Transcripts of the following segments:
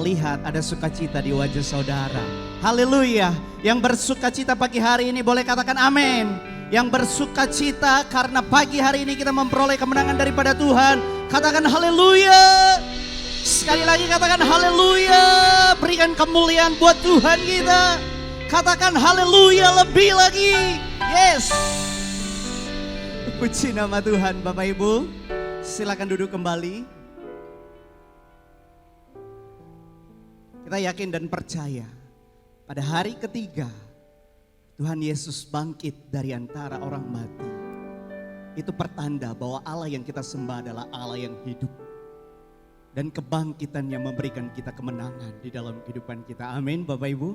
melihat ada sukacita di wajah saudara. Haleluya. Yang bersukacita pagi hari ini boleh katakan amin. Yang bersukacita karena pagi hari ini kita memperoleh kemenangan daripada Tuhan, katakan haleluya. Sekali lagi katakan haleluya. Berikan kemuliaan buat Tuhan kita. Katakan haleluya lebih lagi. Yes. Puji nama Tuhan. Bapak Ibu, silakan duduk kembali. Kita yakin dan percaya pada hari ketiga Tuhan Yesus bangkit dari antara orang mati. Itu pertanda bahwa Allah yang kita sembah adalah Allah yang hidup. Dan kebangkitannya memberikan kita kemenangan di dalam kehidupan kita. Amin Bapak Ibu.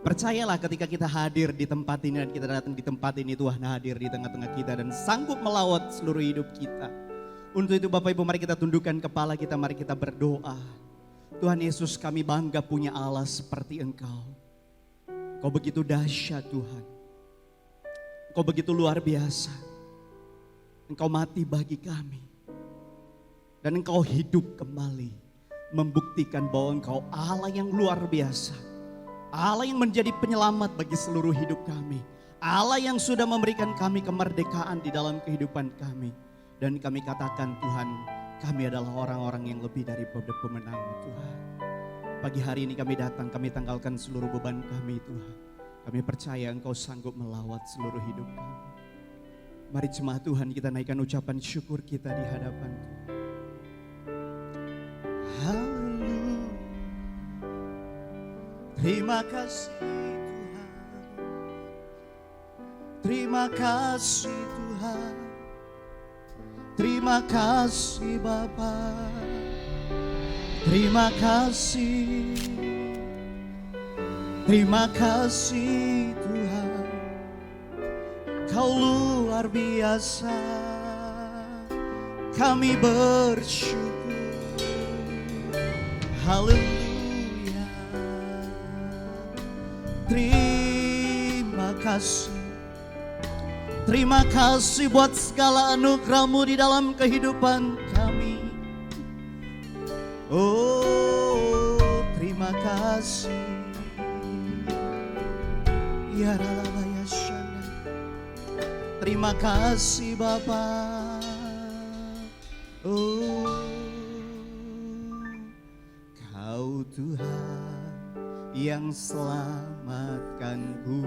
Percayalah ketika kita hadir di tempat ini dan kita datang di tempat ini, Tuhan hadir di tengah-tengah kita dan sanggup melawat seluruh hidup kita. Untuk itu Bapak Ibu, mari kita tundukkan kepala kita, mari kita berdoa. Tuhan Yesus, kami bangga punya Allah seperti Engkau. Engkau begitu dahsyat Tuhan. Engkau begitu luar biasa. Engkau mati bagi kami. Dan Engkau hidup kembali. Membuktikan bahwa Engkau Allah yang luar biasa. Allah yang menjadi penyelamat bagi seluruh hidup kami. Allah yang sudah memberikan kami kemerdekaan di dalam kehidupan kami. Dan kami katakan Tuhan, kami adalah orang-orang yang lebih dari pemenang Tuhan. Pagi hari ini kami datang, kami tanggalkan seluruh beban kami Tuhan. Kami percaya Engkau sanggup melawat seluruh hidup kami. Mari jemaat Tuhan kita naikkan ucapan syukur kita di hadapan Tuhan. Haleluya. Terima kasih Tuhan. Terima kasih Tuhan. Terima kasih Bapa. Terima kasih. Terima kasih Tuhan. Kau luar biasa. Kami bersyukur. Haleluya. Terima kasih. Terima kasih buat segala anugerah-Mu di dalam kehidupan kami. Oh, terima kasih. Ya Ralabaya Shana. Terima kasih Bapa. Oh, Kau Tuhan yang selamatkanku.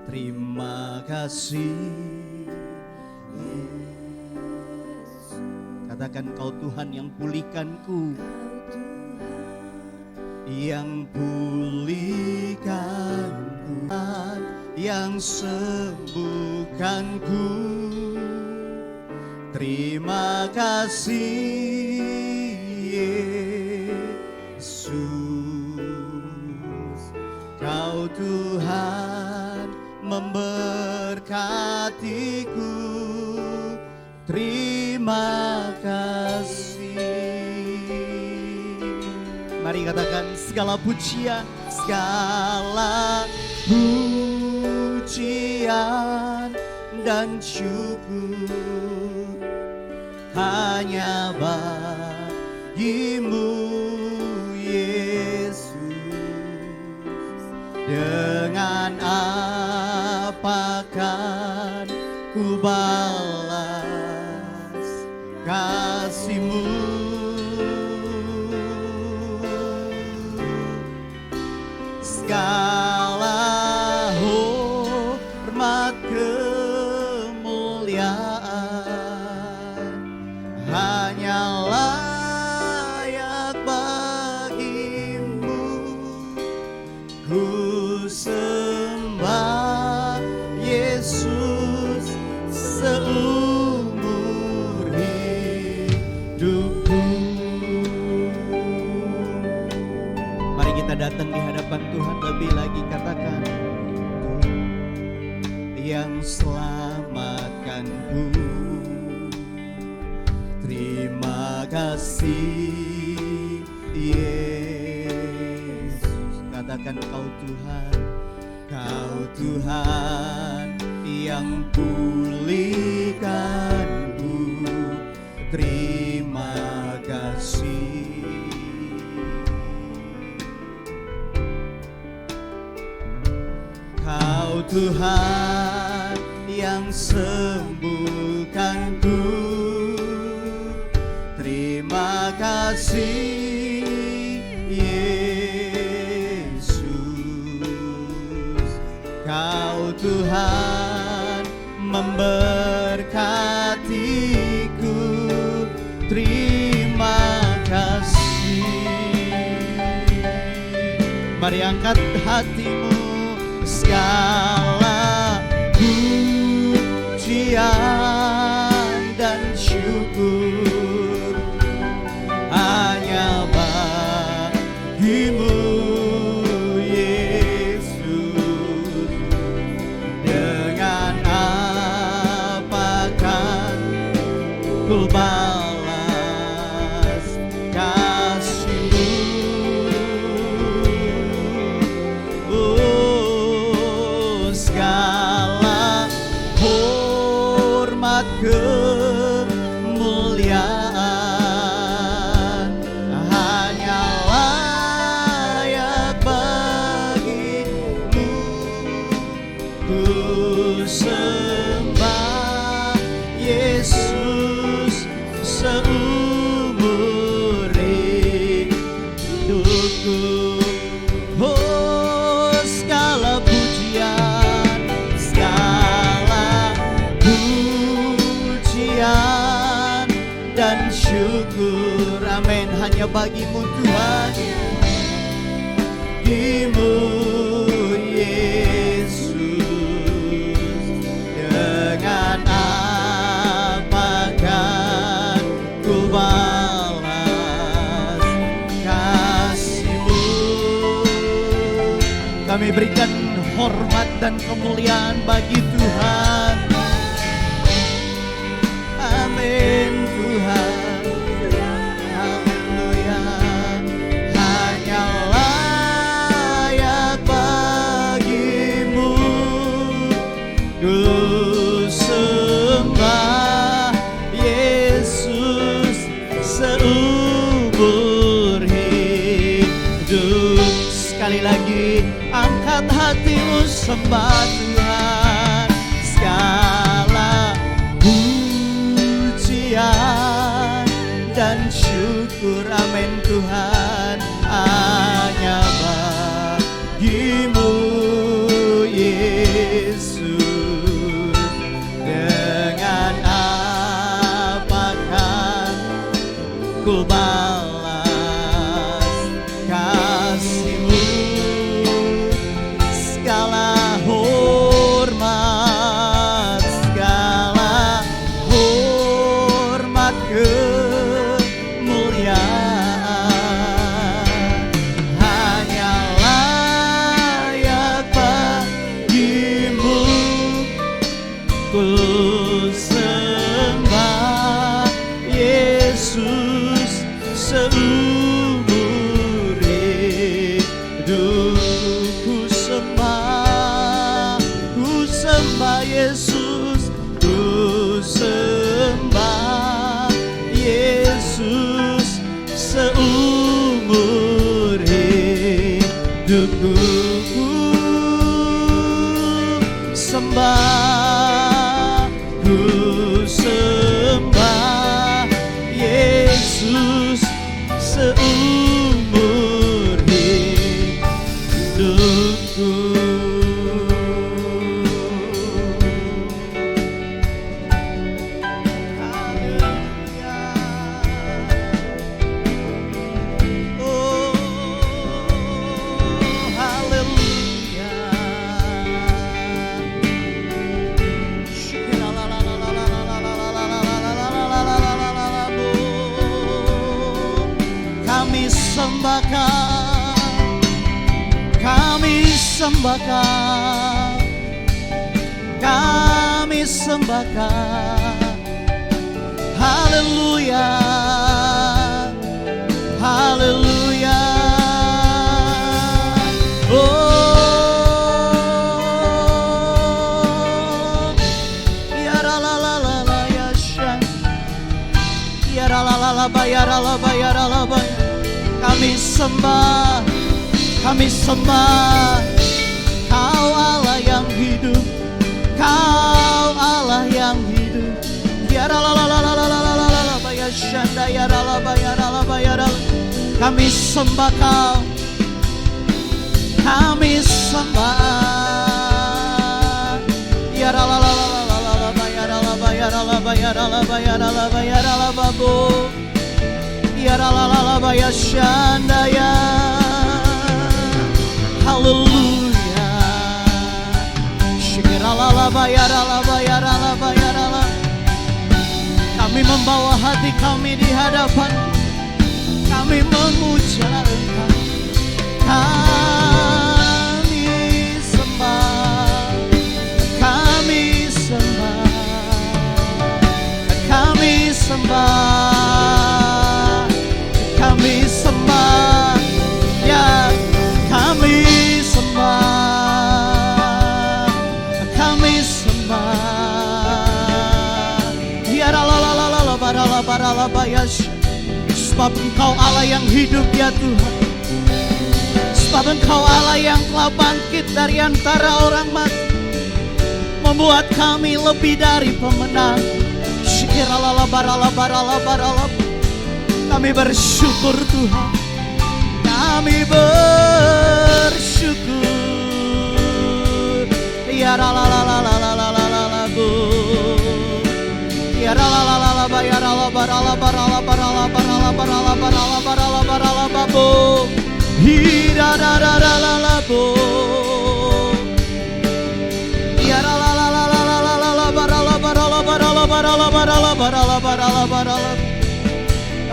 Terima kasih Yesus. Katakan Kau Tuhan yang pulihkanku. Yang pulihkanku, yang sembuhkanku. Terima kasih Yesus. Kau Tuhan memberkatiku. Terima kasih. Mari katakan segala pujian, segala pujian dan syukur hanya bagi-Mu Yesus. Dengan apakan ku balas kasih-Mu. Segala hormat kemuliaan hanya layak bagi-Mu. Ku sembah Yesus seumur hidupku. Mari kita datang di hadapan Tuhan lebih lagi, katakan yang selamatkanku. Terima kasih Yesus. Katakan Kau Tuhan, Kau Tuhan yang pulihkanku. Terima kasih Tuhan yang sembuhkanku. Terima kasih Yesus, Kau Tuhan memberkatiku. Terima kasih. Mari angkat hatimu. Segala pujian dan syukur hanya bagimu Yesus. Dengan apakah ku balas kasih-Mu? Segala hormat kemuliaan hanya layak bagimu. Ku sembah Yesus seumur hidupku. Oh, segala pujian, segala pujian dan syukur, amin, hanya bagimu Tuhan. Bagimu Yesus. Dengan apakah ku balas kasih-Mu? Kami berikan hormat dan kemuliaan bagi Tuhan. Amin Tuhan. Haleluya. Hanya layak bagimu ku sembah Yesus seumur hidup. Sekali lagi, angkat hatimu, sembah Tuhan. Segala pujian dan syukur, amin Tuhan, hanya bagimu Yesus. Dengan apakah ku balas kasih-Mu? Segala hormat, segala hormat kemuliaan hanya layak bagimu. Ku sembah Yesus seumur hidup. Ku sembah Yesus, ku sembah Yesus seumur hidupku. Ku sembah Yesus seumur hidupku. Kami sembahkan, haleluya, haleluya. Oh, ya la la la la la ya shan, ya la la la la ba ya la la ba ya la la ba. Kami sembah, Kau Allah yang hidup. hidup, Kau Allah yang hidup. Ya la la la la la la la la la ya shanda ya la la ya la la ya la. Kami sembah Kau, kami sembah. Ya la la la la la la la ya la la ya la la ya la la ya la la ya la la babu. Ya la la la la ya shanda ya. Haleluya. Shikira la la ya la la ya la la ya la la. Kami membawa hati kami di hadapan, kami memuja Engkau, kami sembah, kami sembah, kami sembah, kami sembah, ya kami sembah, kami sembah. Ya la la la la la la la bayas. Sebab Engkau Allah yang hidup ya Tuhan. Sebab Engkau Allah yang telah bangkit dari antara orang mati, membuat kami lebih dari pemenang. Syikiralala barala barala barala. Kami bersyukur Tuhan, kami bersyukur. Ya la la la la la la la la la bu. Ya la la la la la ya la la barala barala barala barala barala barala barala barala babu. Hira da da da la la bo. Ya la la la la la la la la barala barala barala barala barala barala barala barala.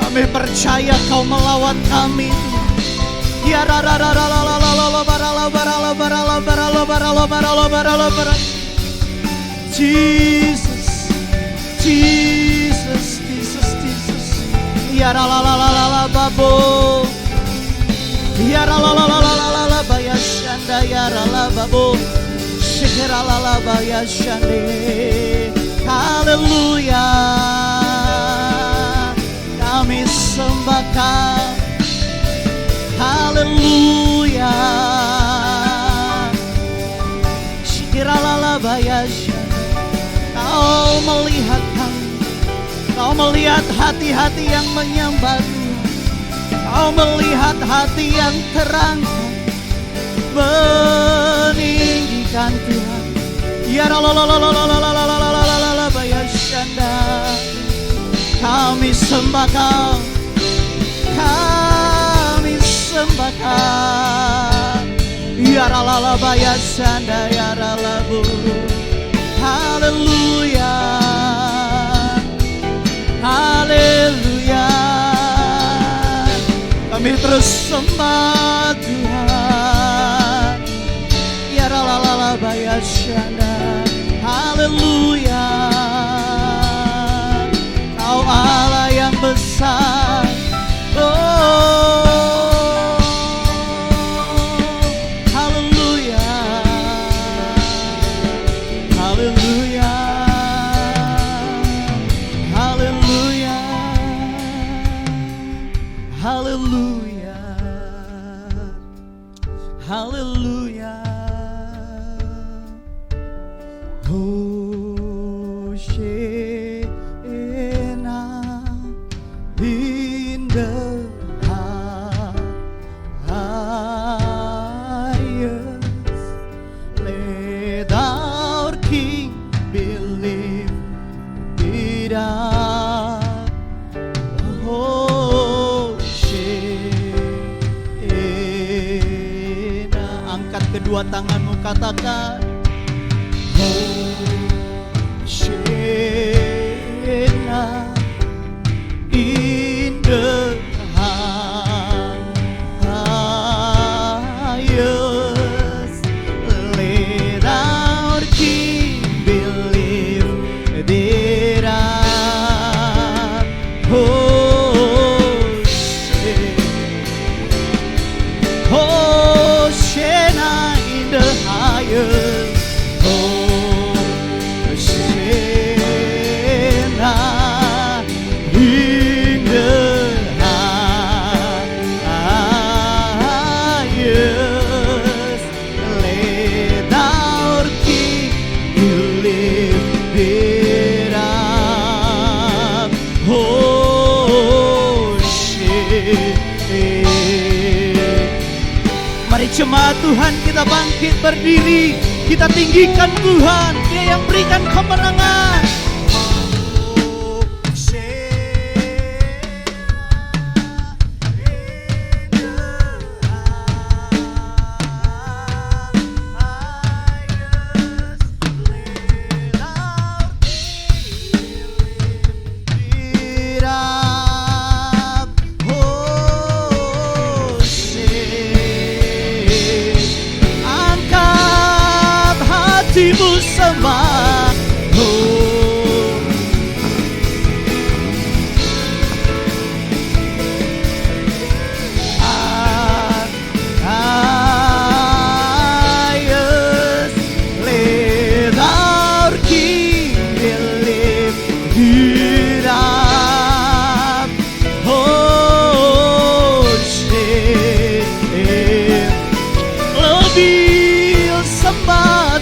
Kami percaya Kau melawat kami. Ya la la la la la la la la barala barala barala barala barala barala barala barala. Jesus, Jesus, Jesus, Jesus. Ya la la la la la la babo. Ya la la la la la la la baya shanda ya la babo. Shikira la la baya shande. Haleluya. Kami sembah Kau. Haleluya. Shikira la la baya shande. Kau melihat kami, Kau melihat hati-hati yang menyembah Tuhan, Kau melihat hati yang terangkat meninggikan Tuhan. Ya la la la la la la la la la la la la baya shanda. Kami sembah Kau, kami sembah Kau. Ya la la la baya shanda ya la la bu. Haleluya, haleluya. Kami terus sembah Tuhan. Ya la la la la baya shanda. Haleluya. Kau Allah yang besar. Oh, haleluya. Haleluya, haleluya, haleluya, haleluya. Hosanna in the highest. Let our King be lifted up. Hosanna. Angkat kedua tanganmu, katakan Hosanna in the highest. Let our King be lifted up. Hosanna in the highest. Hosanna in the jemaat Tuhan, kita bangkit berdiri, kita tinggikan Tuhan, Dia yang berikan kemenangan. Sembah,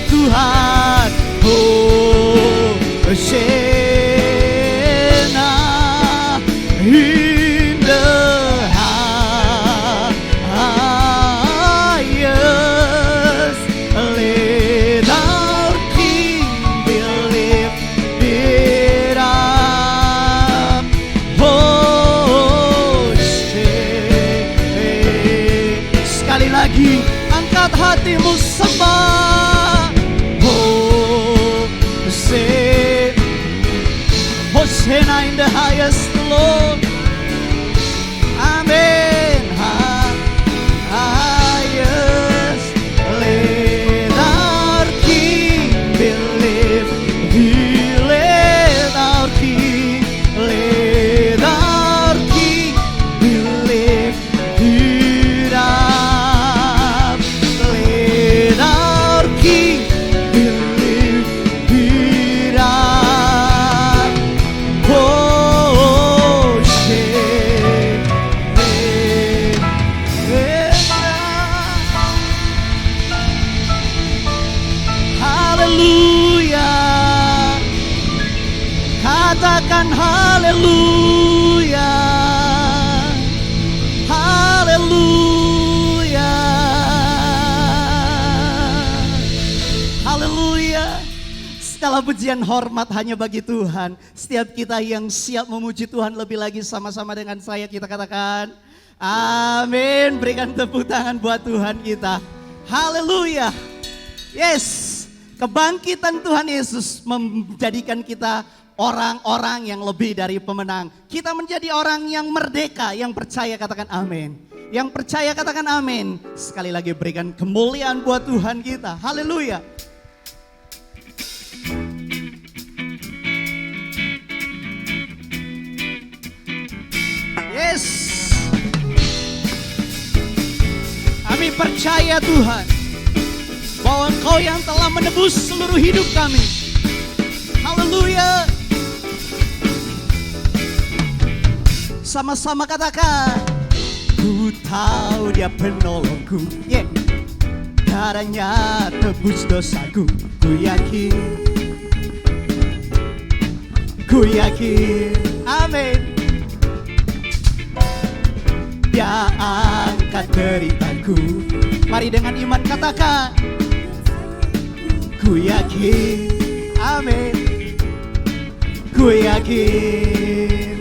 Tuhan, Shena in the highest. Let our King be lifted up. Sekali lagi, angkat hatimu sembah. Hosanna in the highest, Lord. Amen. Highest. Let our King be lifted. Let our King. Let our King be lifted up. Let our King be lifted up. Katakan haleluya, haleluya, haleluya. Segala pujian hormat hanya bagi Tuhan. Setiap kita yang siap memuji Tuhan lebih lagi, sama-sama dengan saya kita katakan amin. Berikan tepuk tangan buat Tuhan kita. Haleluya. Yes, kebangkitan Tuhan Yesus menjadikan kita orang-orang yang lebih dari pemenang. Kita menjadi orang yang merdeka, yang percaya katakan amin. Yang percaya katakan amin. Sekali lagi berikan kemuliaan buat Tuhan kita. Haleluya. Yes. Kami percaya Tuhan, bahwa Engkau yang telah menebus seluruh hidup kami. Haleluya. Sama-sama katakan, ku tahu Dia penolongku, yeah. Darahnya tebus dosaku, ku yakin, amin. Dia angkat deritaku. Mari dengan iman katakan, ku yakin, amin, ku yakin.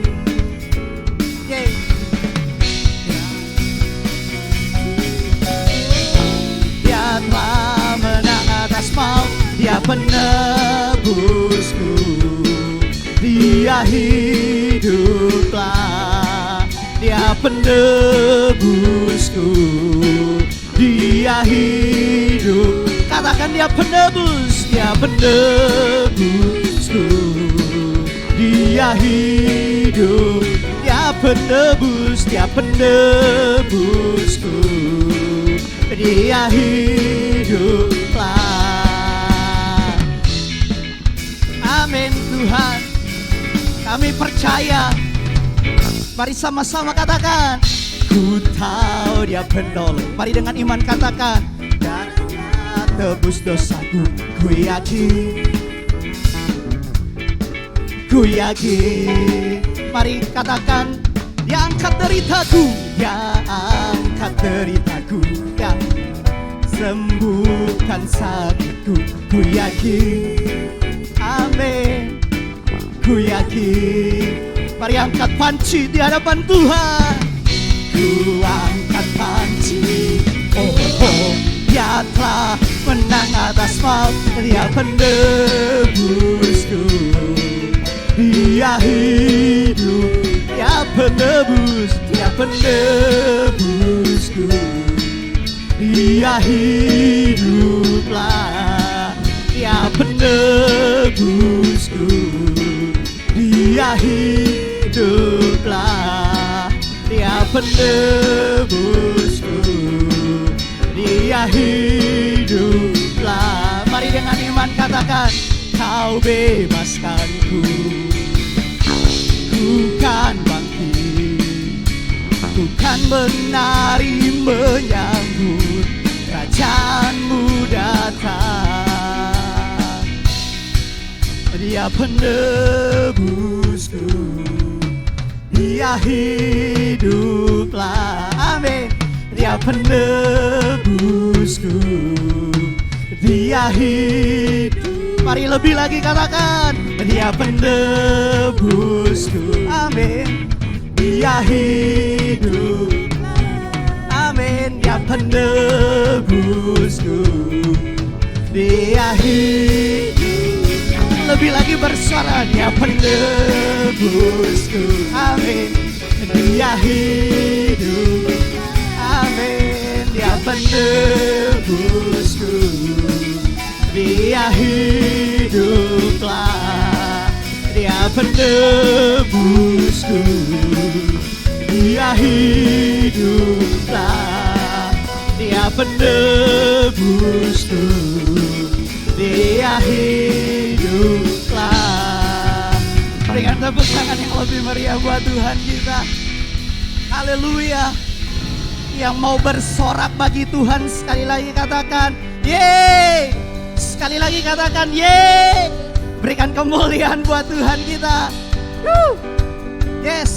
Dia telah menang atas maut, Dia penebusku, Dia hiduplah, Dia penebusku, Dia hidup. Katakan Dia penebus, Dia penebusku, Dia hidup, Dia penebus, Dia penebusku, Dia hiduplah. Amin Tuhan, kami percaya. Mari sama-sama katakan, ku tahu Dia penolong. Mari dengan iman katakan, darahnya tebus dosaku, ku yakin, ku yakin. Mari katakan, Dia angkat deritaku, Dia angkat deritaku, ya. sembuhkan sakitku. Ku yakin, amin, ku yakin. Mari angkat panci di hadapan Tuhan. Ku angkat panci, oh, oh, Dia telah menang atas maut. Dia penebusku, Dia hidup, Dia penebus, Dia penebusku. Dia hiduplah, Dia penebusku. Dia hiduplah, Dia penebusku. Dia hiduplah. Mari dengan iman katakan, Kau bebaskanku. Ku kan bangkit, ku kan menari menyambut Kerajaanmu datang. Dia penebusku, Dia hiduplah, amin. Dia penebusku, Dia hidup. Mari lebih lagi katakan, Dia penebusku, amin. Dia hidup, amin. Dia penebusku, Dia hidup. Lebih lagi bersuara, Dia penebusku, amin. Dia hidup, amin. Dia penebusku, Dia hiduplah. Dia penebusku, Dia hiduplah. Dia penebusku, Dia hiduplah. Berikan tepuk tangan yang lebih meriah buat Tuhan kita. Haleluya. Yang mau bersorak bagi Tuhan sekali lagi katakan, yeay. Sekali lagi katakan, yeay. Berikan kemuliaan buat Tuhan kita. Yes.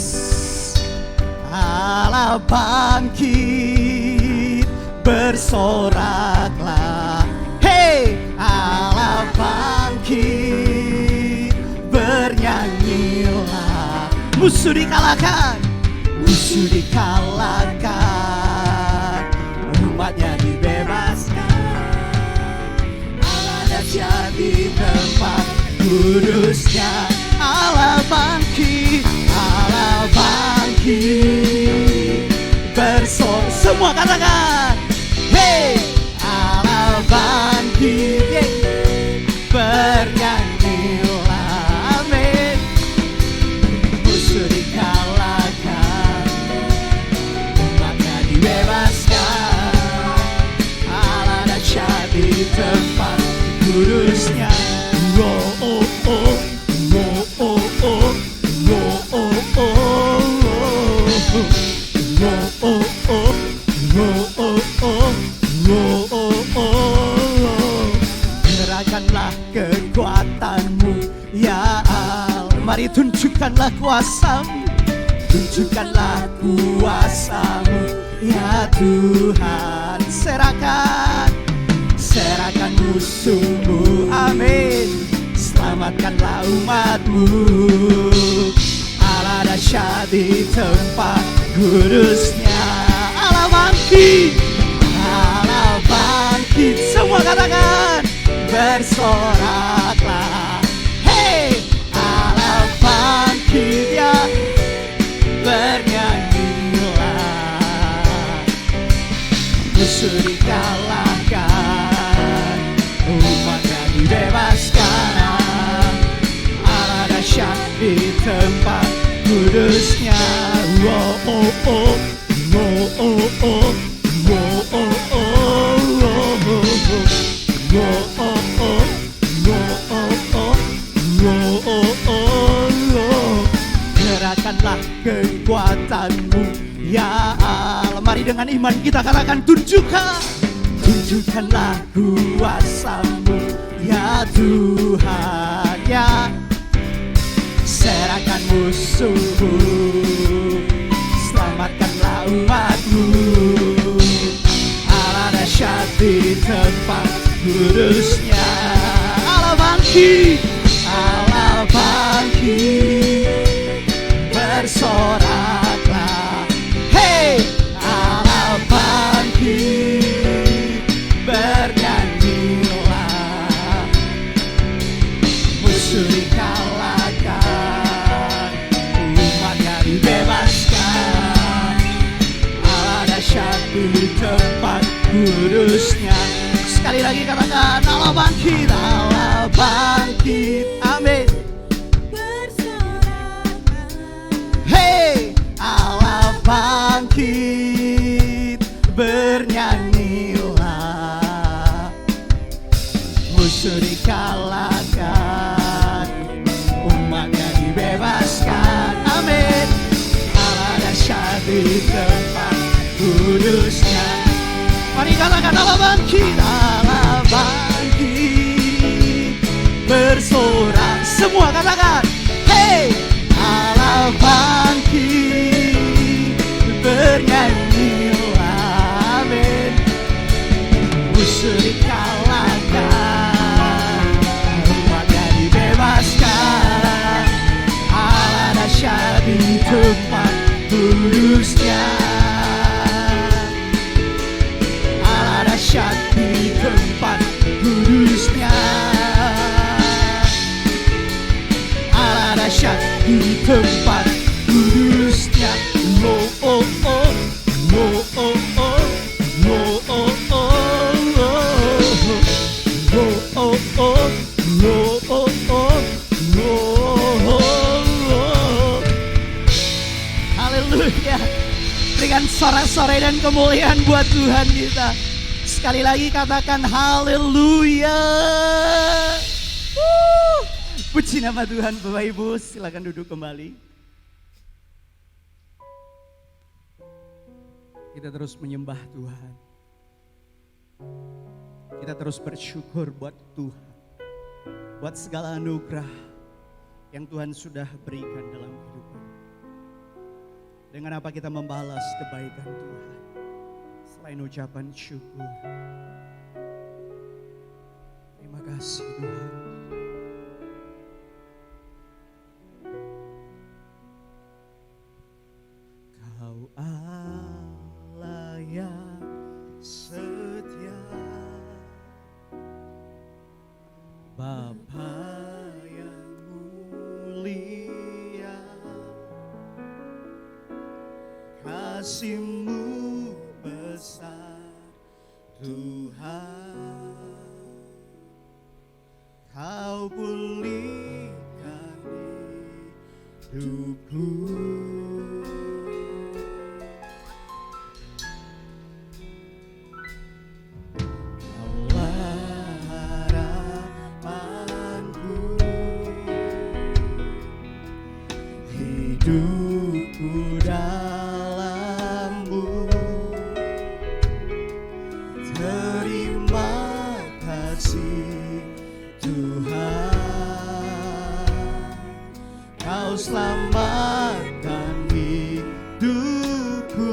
Allah bangkit, bersoraklah. Hey, Allah bangkit, bernyanyilah. Musuh dikalahkan, musuh dikalahkan, umatnya dibebaskan. Allah dahsyat di tempat kudusnya. Allah bangkit, Allah bangkit, bersorak. Semua katakan, hey, Allah bangkit, yeah. Bernyanyilah, amin. Musuh dikalahkan, umatnya dibebaskan. Allah dahsyat di tempat kudusnya. Oh, oh, oh, oh, oh, oh, oh, oh, oh, oh, oh, oh. Gerakanlah kekuatanmu, ya Allah. Mari tunjukkanlah kuasamu, tunjukkanlah kuasamu, ya Tuhan. Serahkan, serahkan musuhmu, amin. Selamatkanlah umatmu. Allah dahsyat di tempat kudusnya. Allah bangkit, Allah bangkit. Semua katakan, bersoraklah. Hey, Allah bangkit, ya. Bernyanyilah. Musuh dikalahkan, umatnya dibebaskan. Allah dahsyat di tempat kudusnya. Oh, oh, oh, oh, oh, oh, oh, oh, oh. Gerakanlah kekuatanmu, ya Allah. Mari dengan iman kita katakan, tunjukkanlah kuasamu, ya Tuhan, ya. Serahkan musuhmu, selamatkanlah umatmu. Allah dahsyat di kudusnya. Allah bangkit, Allah bangkit, bersoraklah. Hey, Allah bangkit, bernyanyilah. Musuh dikalahkan, umatnya dibebaskan. Allah dahsyat di tempat kudusnya. Sekali lagi katakan, Allah bangkit, Allah bangkit. Amin. Hey, Allah bangkit, bernyanyilah. Musuh dikalahkan, umatnya dibebaskan. Amin. Allah dahsyat di tempat kudusnya. Mari katakan, Allah bangkit, Allah bangkit, bersorak. Semua katakan, hey, Allah bangkit, bernyanyilah. Amin. Musuh dikalahkan, umatnya dibebaskan. Allah dahsyat di tempat kudusnya. Dahsyat di tempat kudusnya. Allah dahsyat di tempat kudusnya. Lo oh oh, lo oh oh, lo oh oh, lo oh oh, lo oh oh, lo oh. Haleluya. Berikan sorak-sorai dan kemuliaan buat Tuhan kita. Sekali lagi katakan haleluya. Puji nama Tuhan. Bapak Ibu silakan duduk kembali. Kita terus menyembah Tuhan. Kita terus bersyukur buat Tuhan, buat segala anugerah yang Tuhan sudah berikan dalam kehidupan. Dengan apa kita membalas kebaikan Tuhan selain ucapan syukur? Terima kasih Tuhan. Kau Allah yang setia, Bapa yang mulia, kasih-Mu besar Tuhan. Kau pulihkan hidupku. Kaulah harapanku, hidupku dalam-Mu. Terima kasih Tuhan, Kau selamatkan hidupku.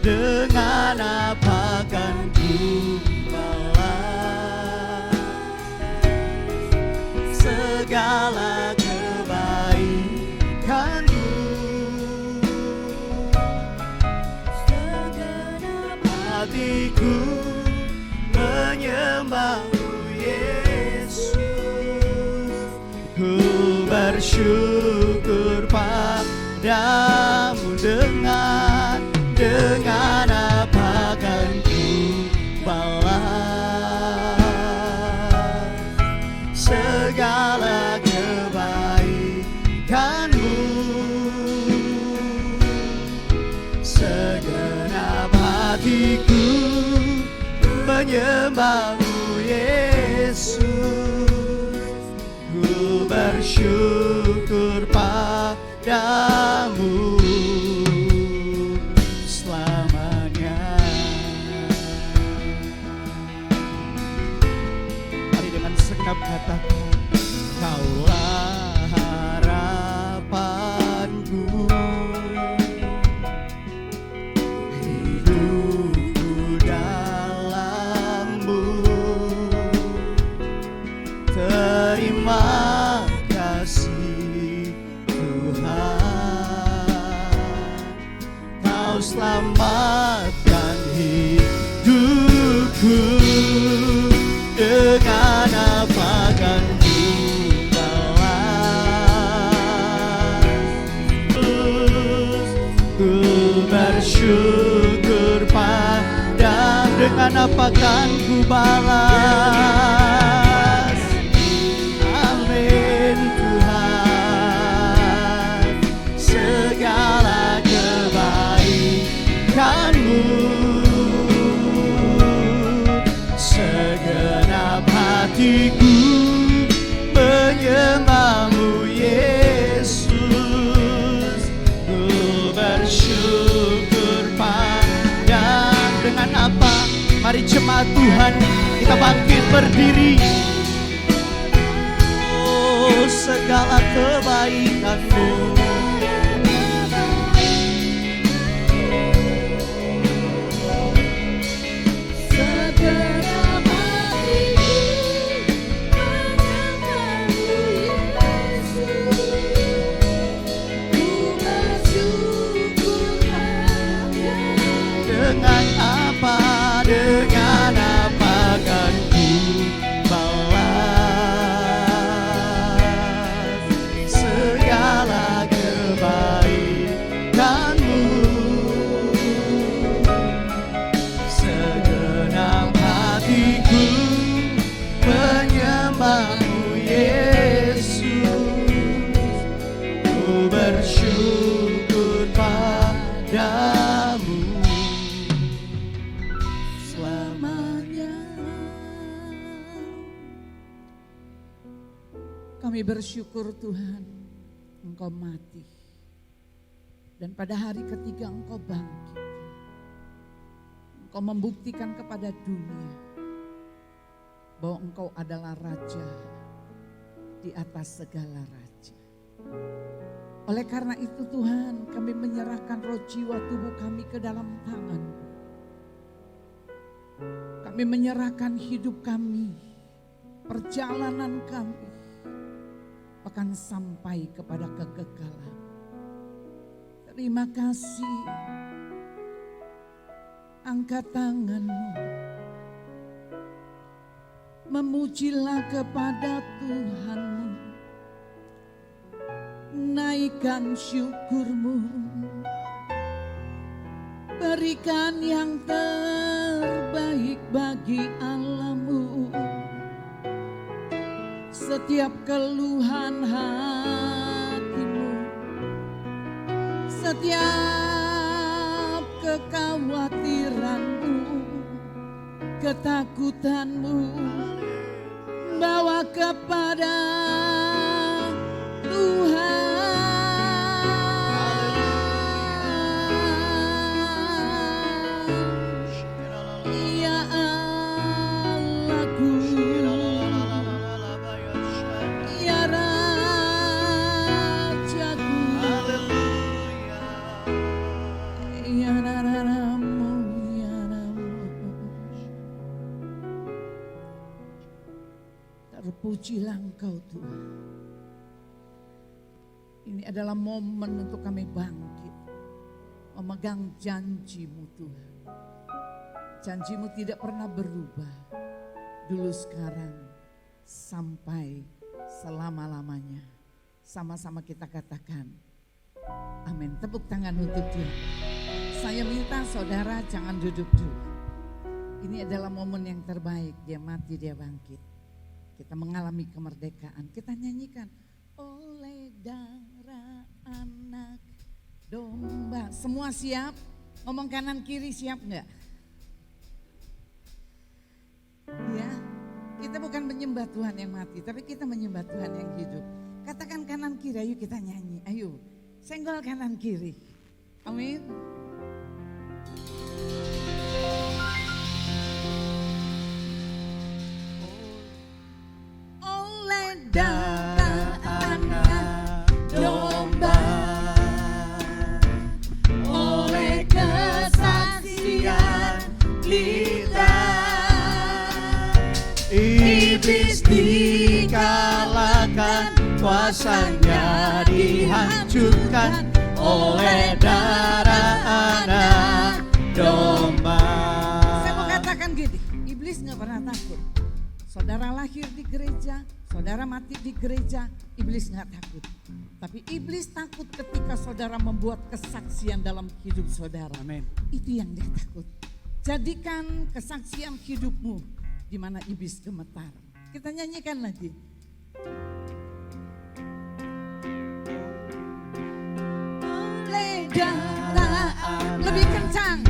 Dengan apa kan ku balas segala kebaikan-Mu? Segenap hatiku menyembah-Mu Yesus. Ku bersyukur padamu. Dengan apa kan ku balas segala kebaikan-Mu? Segenap hatiku menyembah-Mu Yesus. Ku bersyukur padamu selamanya. Mari dengan segenap katakan, Kaulah harapanku, hidupku dalam-Mu. selamatkan hidupku. Dengan apa kan ku balas? Ku bersyukur pada. Dengan apa kan ku balas? Amin Tuhan, segala kebaikan-Mu. Segenap hatiku menyembah-Mu Yesus. Ku bersyukur pada. Dengan apa? Mari jemaat Tuhan kita bangkit berdiri. Oh, segala kebaikan-Mu. Dengan apa kan ku balas segala kebaikan-Mu. Segenap hatiku menyembah-Mu Yesus. Ku bersyukur padamu selamanya. Kami bersyukur Tuhan, Engkau mati. Dan pada hari ketiga Engkau bangkit. Engkau membuktikan kepada dunia bahwa Engkau adalah Raja di atas segala raja. Oleh karena itu Tuhan, kami menyerahkan roh jiwa tubuh kami ke dalam tangan-Mu. Kami menyerahkan hidup kami, perjalanan kami, bahkan sampai kepada kegagalan. Terima kasih. Angkat tangan-Mu, memujilah kepada Tuhan-Mu, naikkan syukur-Mu, berikan yang terbaik bagi Allah-Mu. Setiap keluhan hatimu, setiap kekhawatiranmu, ketakutanmu, bawa kepada Tuhan. Ya Allahku, ya Rajaku, ya Naramu, ya Namus. Terpujilah Engkau Tuhan. Ini adalah momen untuk kami bangkit, memegang janji-Mu Tuhan. Janji-Mu tidak pernah berubah, dulu sekarang sampai selama-lamanya. Sama-sama kita katakan amin. Tepuk tangan untuk Dia. Saya minta saudara jangan duduk dulu. Ini adalah momen yang terbaik, Dia mati, Dia bangkit. Kita mengalami kemerdekaan, kita nyanyikan oleh darah anak domba. Semua siap? Ngomong kanan kiri siap enggak? Ya, kita bukan menyembah Tuhan yang mati, tapi kita menyembah Tuhan yang hidup. Katakan kanan kiri, ayo kita nyanyi, ayo. Senggol kanan kiri. Amin. Oleh darah anak domba, oleh kesaksian kita, iblis dikalahkan, kuasanya dihancurkan oleh darah anak domba. Saya mau katakan gini, iblis nggak pernah takut. Saudara lahir di gereja, saudara mati di gereja, iblis nggak takut. Tapi iblis takut ketika saudara membuat kesaksian dalam hidup saudara. Amin. Itu yang dia takut. Jadikan kesaksian hidupmu di mana iblis gemetar. Kita nyanyikan lagi. Oleh darah lebih kencang.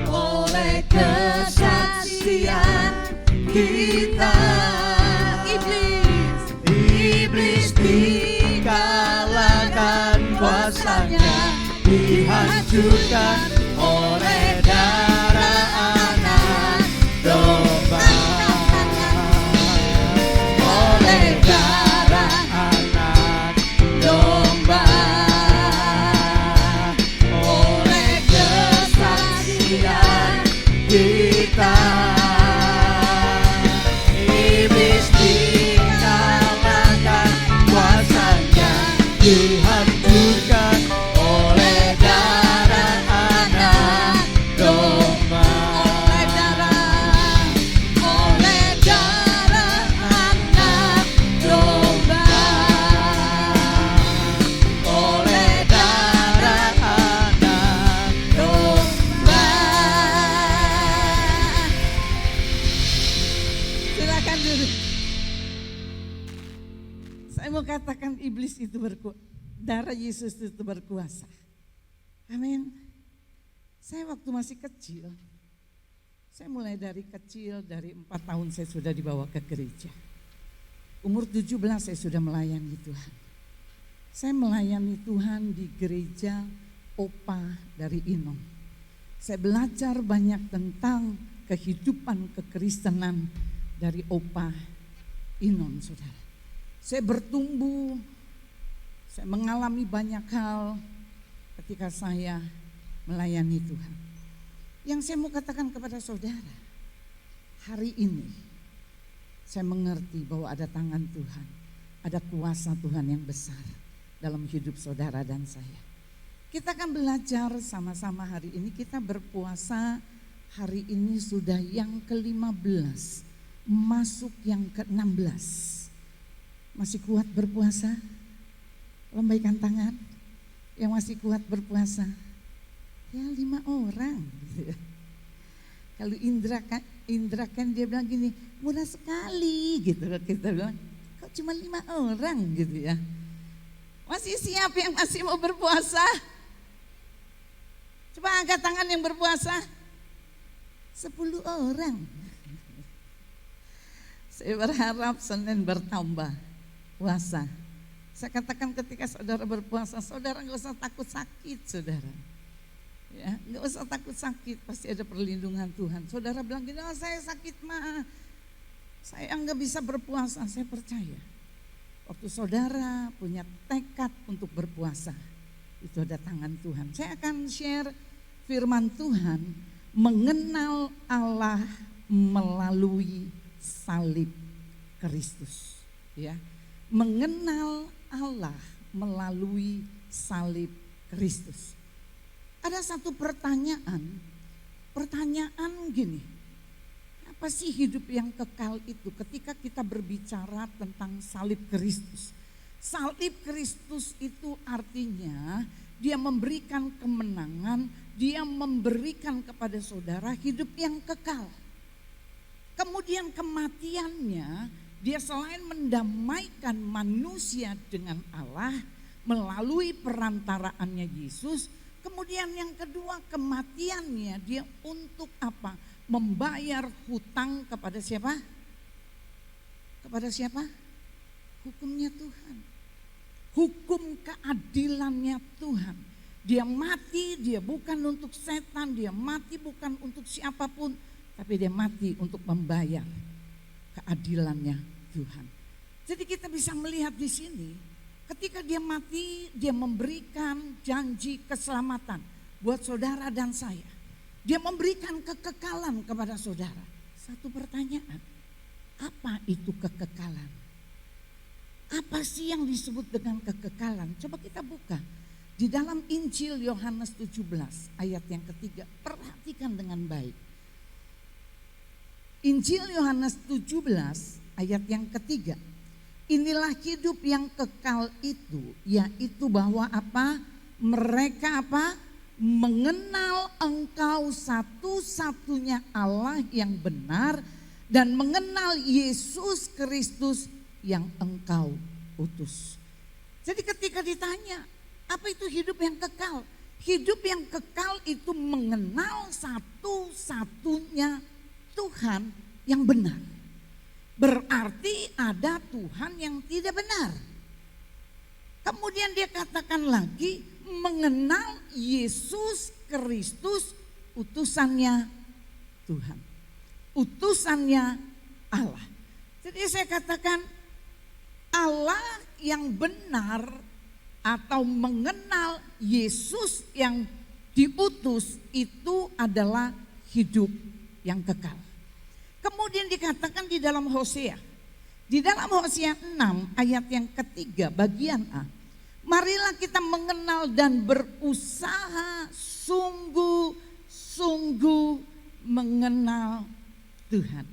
Oleh kesaksian kita, Iblis dikalahkan, kuasanya dihancurkan oleh darah anak domba. Oleh darah anak domba. Oleh kesaksian kita, iblis dikalahkan, kuasanya dihancurkan oleh darah anak domba. Oleh darah anak domba. Oleh darah anak Domba. Silakan duduk. Saya mau katakan iblis itu darah Yesus itu berkuasa. Amin. Saya waktu masih kecil, saya mulai dari kecil, dari 4 tahun saya sudah dibawa ke gereja. Umur 17 saya sudah melayani Tuhan. Saya melayani Tuhan di gereja Opa dari Inom. Saya belajar banyak tentang kehidupan kekristenan dari Opa Inom, saudara. Saya bertumbuh, saya mengalami banyak hal ketika saya melayani Tuhan. Yang saya mau katakan kepada saudara, hari ini saya mengerti bahwa ada tangan Tuhan, ada kuasa Tuhan yang besar dalam hidup saudara dan saya. Kita akan belajar sama-sama hari ini, kita berpuasa hari ini sudah yang ke-15, masuk yang ke-16. Masih kuat berpuasa? Lambaikan tangan. Yang masih kuat berpuasa? Ya 5 orang. Kalau Indra kan dia bilang gini, murah sekali gitu. Kita bilang, kok cuma 5 orang gitu ya. Masih siap yang masih mau berpuasa? Coba angkat tangan yang berpuasa. 10 orang. Saya berharap Senin bertambah puasa. Saya katakan ketika saudara berpuasa, saudara nggak usah takut sakit, saudara. Ya, nggak usah takut sakit, pasti ada perlindungan Tuhan. Saudara bilang gini, oh saya sakit mah, saya nggak bisa berpuasa. Saya percaya, waktu saudara punya tekad untuk berpuasa, itu ada tangan Tuhan. Saya akan share firman Tuhan, mengenal Allah melalui salib Kristus. Ya. Mengenal Allah melalui salib Kristus. Ada satu pertanyaan gini, apa sih hidup yang kekal itu ketika kita berbicara tentang salib Kristus? Salib Kristus itu artinya dia memberikan kemenangan, dia memberikan kepada saudara hidup yang kekal. Kemudian kematiannya, dia selain mendamaikan manusia dengan Allah melalui perantaraannya Yesus, kemudian yang kedua kematiannya dia untuk apa? Membayar hutang kepada siapa? Kepada siapa? Hukumnya Tuhan. Hukum keadilannya Tuhan. Dia mati, dia bukan untuk setan, dia mati bukan untuk siapapun, tapi dia mati untuk membayar keadilannya Tuhan. Jadi kita bisa melihat di sini, ketika dia mati, dia memberikan janji keselamatan buat saudara dan saya. Dia memberikan kekekalan kepada saudara. Satu pertanyaan, apa itu kekekalan? Apa sih yang disebut dengan kekekalan? Coba kita buka Di dalam Injil Yohanes 17 ayat yang ketiga, perhatikan dengan baik. Injil Yohanes 17 ayat yang ketiga. Inilah hidup yang kekal itu, yaitu bahwa apa? Mereka apa? Mengenal Engkau satu-satunya Allah yang benar dan mengenal Yesus Kristus yang Engkau utus. Jadi ketika ditanya, apa itu hidup yang kekal? Hidup yang kekal itu mengenal satu-satunya Tuhan yang benar. Berarti ada Tuhan yang tidak benar. Kemudian dia katakan lagi, mengenal Yesus Kristus utusannya Tuhan. Utusannya Allah. Jadi saya katakan Allah yang benar atau mengenal Yesus yang diutus itu adalah hidup yang kekal. Kemudian dikatakan di dalam Hosea. Di dalam Hosea 6 ayat yang ketiga bagian A. Marilah kita mengenal dan berusaha sungguh-sungguh mengenal Tuhan.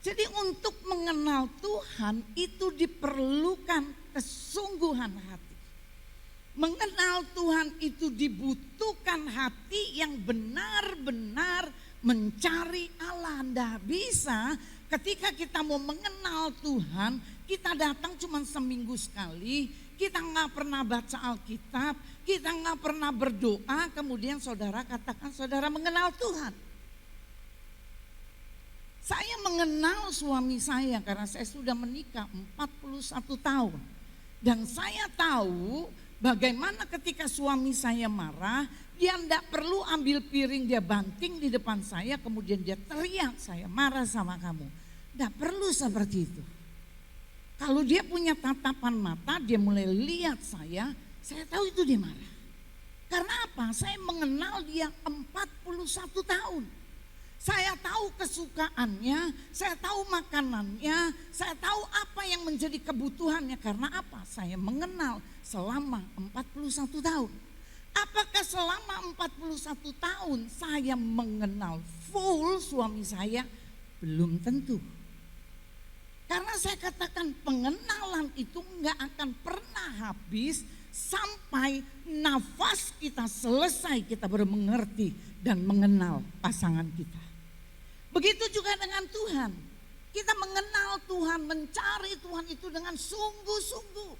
Jadi untuk mengenal Tuhan itu diperlukan kesungguhan hati. Mengenal Tuhan itu dibutuhkan hati yang benar-benar mencari Allah. Tidak bisa ketika kita mau mengenal Tuhan, kita datang cuma seminggu sekali, kita nggak pernah baca Alkitab, kita nggak pernah berdoa, kemudian saudara katakan saudara mengenal Tuhan. Saya mengenal suami saya karena saya sudah menikah 41 tahun. Dan saya tahu bagaimana ketika suami saya marah, dia tidak perlu ambil piring, dia banting di depan saya, kemudian dia teriak, saya marah sama kamu. Tidak perlu seperti itu. Kalau dia punya tatapan mata, dia mulai lihat saya tahu itu dia marah. Karena apa? Saya mengenal dia 41 tahun. Saya tahu kesukaannya, saya tahu makanannya, saya tahu apa yang menjadi kebutuhannya. Karena apa? Saya mengenal selama 41 tahun. Apakah selama 41 tahun saya mengenal full suami saya? Belum tentu. Karena saya katakan pengenalan itu enggak akan pernah habis sampai nafas kita selesai, kita baru mengerti dan mengenal pasangan kita. Begitu juga dengan Tuhan. Kita mengenal Tuhan, mencari Tuhan itu dengan sungguh-sungguh.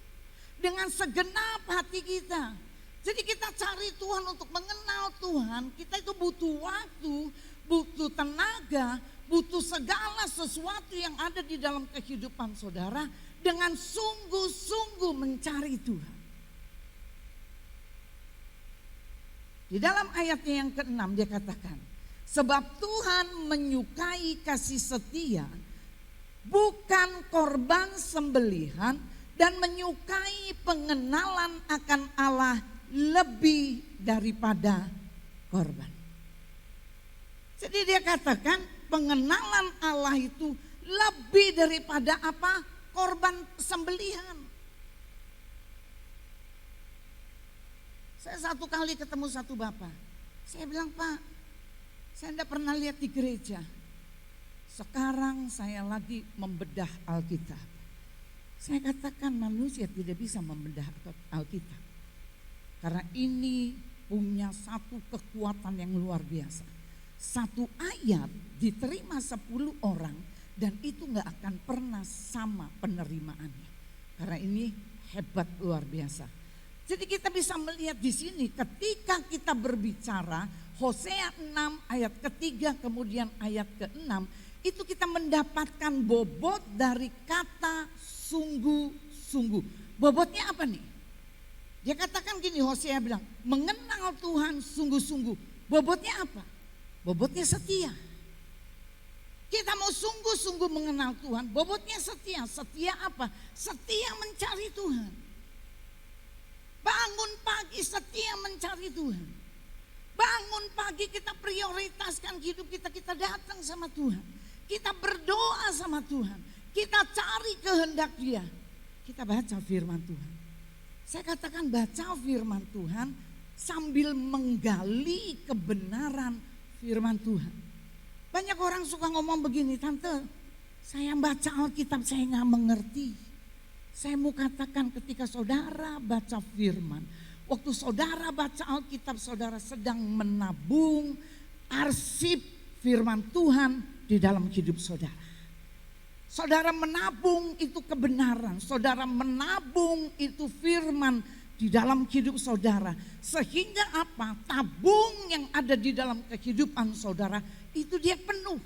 Dengan segenap hati kita. Jadi kita cari Tuhan untuk mengenal Tuhan. Kita itu butuh waktu, butuh tenaga, butuh segala sesuatu yang ada di dalam kehidupan saudara. Dengan sungguh-sungguh mencari Tuhan. Di dalam ayatnya yang ke-6 dia katakan, sebab Tuhan menyukai kasih setia, bukan korban sembelihan, dan menyukai pengenalan akan Allah lebih daripada korban. Jadi dia katakan pengenalan Allah itu lebih daripada apa? Korban sembelihan. Saya satu kali ketemu satu bapak. Saya bilang, Pak, saya tidak pernah lihat di gereja. Sekarang saya lagi membedah Alkitab. Saya katakan manusia tidak bisa membedah Alkitab. Karena ini punya satu kekuatan yang luar biasa. Satu ayat diterima 10 orang dan itu gak akan pernah sama penerimaannya. Karena ini hebat luar biasa. Jadi kita bisa melihat di sini ketika kita berbicara Hosea 6 ayat ketiga kemudian ayat ke-6 itu kita mendapatkan bobot dari kata sungguh-sungguh. Bobotnya apa nih? Dia katakan gini, Hosea bilang mengenal Tuhan sungguh-sungguh. Bobotnya apa? Bobotnya setia. Kita mau sungguh-sungguh mengenal Tuhan, bobotnya setia. Setia apa? Setia mencari Tuhan. Bangun pagi setia mencari Tuhan. Bangun pagi kita prioritaskan hidup kita, kita datang sama Tuhan. Kita berdoa sama Tuhan. Kita cari kehendak Dia. Kita baca firman Tuhan. Saya katakan baca firman Tuhan sambil menggali kebenaran firman Tuhan. Banyak orang suka ngomong begini, tante, saya baca Alkitab saya nggak mengerti. Saya mau katakan ketika saudara baca firman, waktu saudara baca Alkitab, saudara sedang menabung arsip firman Tuhan di dalam hidup saudara. Saudara menabung itu kebenaran, saudara menabung itu firman di dalam hidup saudara. Sehingga apa? Tabung yang ada di dalam kehidupan saudara itu dia penuh.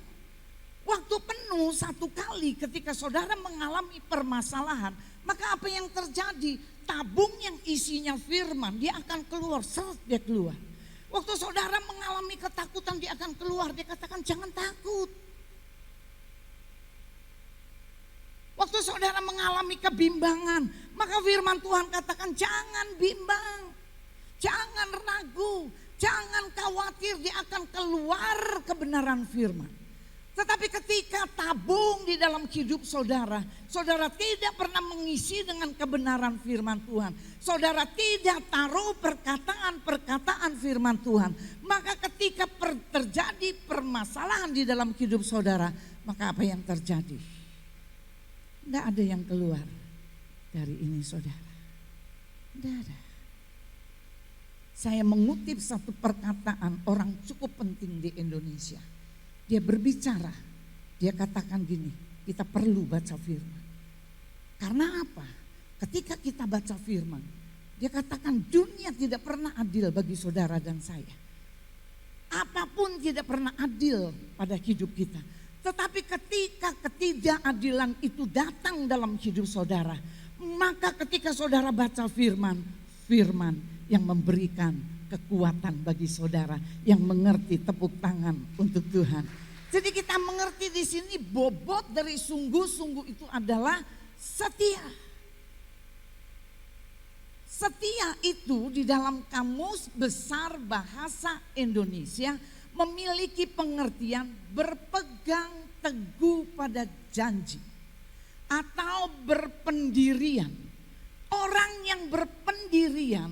Waktu penuh satu kali ketika saudara mengalami permasalahan, maka apa yang terjadi? Tabung yang isinya firman dia akan keluar, dia keluar. Waktu saudara mengalami ketakutan dia akan keluar, dia katakan jangan takut. Waktu saudara mengalami kebimbangan, maka firman Tuhan katakan jangan bimbang, jangan ragu, jangan khawatir, dia akan keluar kebenaran firman. Tetapi ketika tabung di dalam hidup saudara, saudara tidak pernah mengisi dengan kebenaran firman Tuhan. Saudara tidak taruh perkataan-perkataan firman Tuhan. Maka ketika terjadi permasalahan di dalam hidup saudara, maka apa yang terjadi? Tidak ada yang keluar dari ini saudara. Tidak ada. Saya mengutip satu perkataan orang cukup penting di Indonesia. Dia berbicara, dia katakan gini, kita perlu baca firman. Karena apa? Ketika kita baca firman, dia katakan dunia tidak pernah adil bagi saudara dan saya. Apapun tidak pernah adil pada hidup kita. Tetapi ketika ketidakadilan itu datang dalam hidup saudara, maka ketika saudara baca firman, firman yang memberikan kekuatan bagi saudara yang mengerti, tepuk tangan untuk Tuhan. Jadi kita mengerti di sini bobot dari sungguh-sungguh itu adalah setia. Setia itu di dalam Kamus Besar Bahasa Indonesia memiliki pengertian berpegang teguh pada janji atau berpendirian. Orang yang berpendirian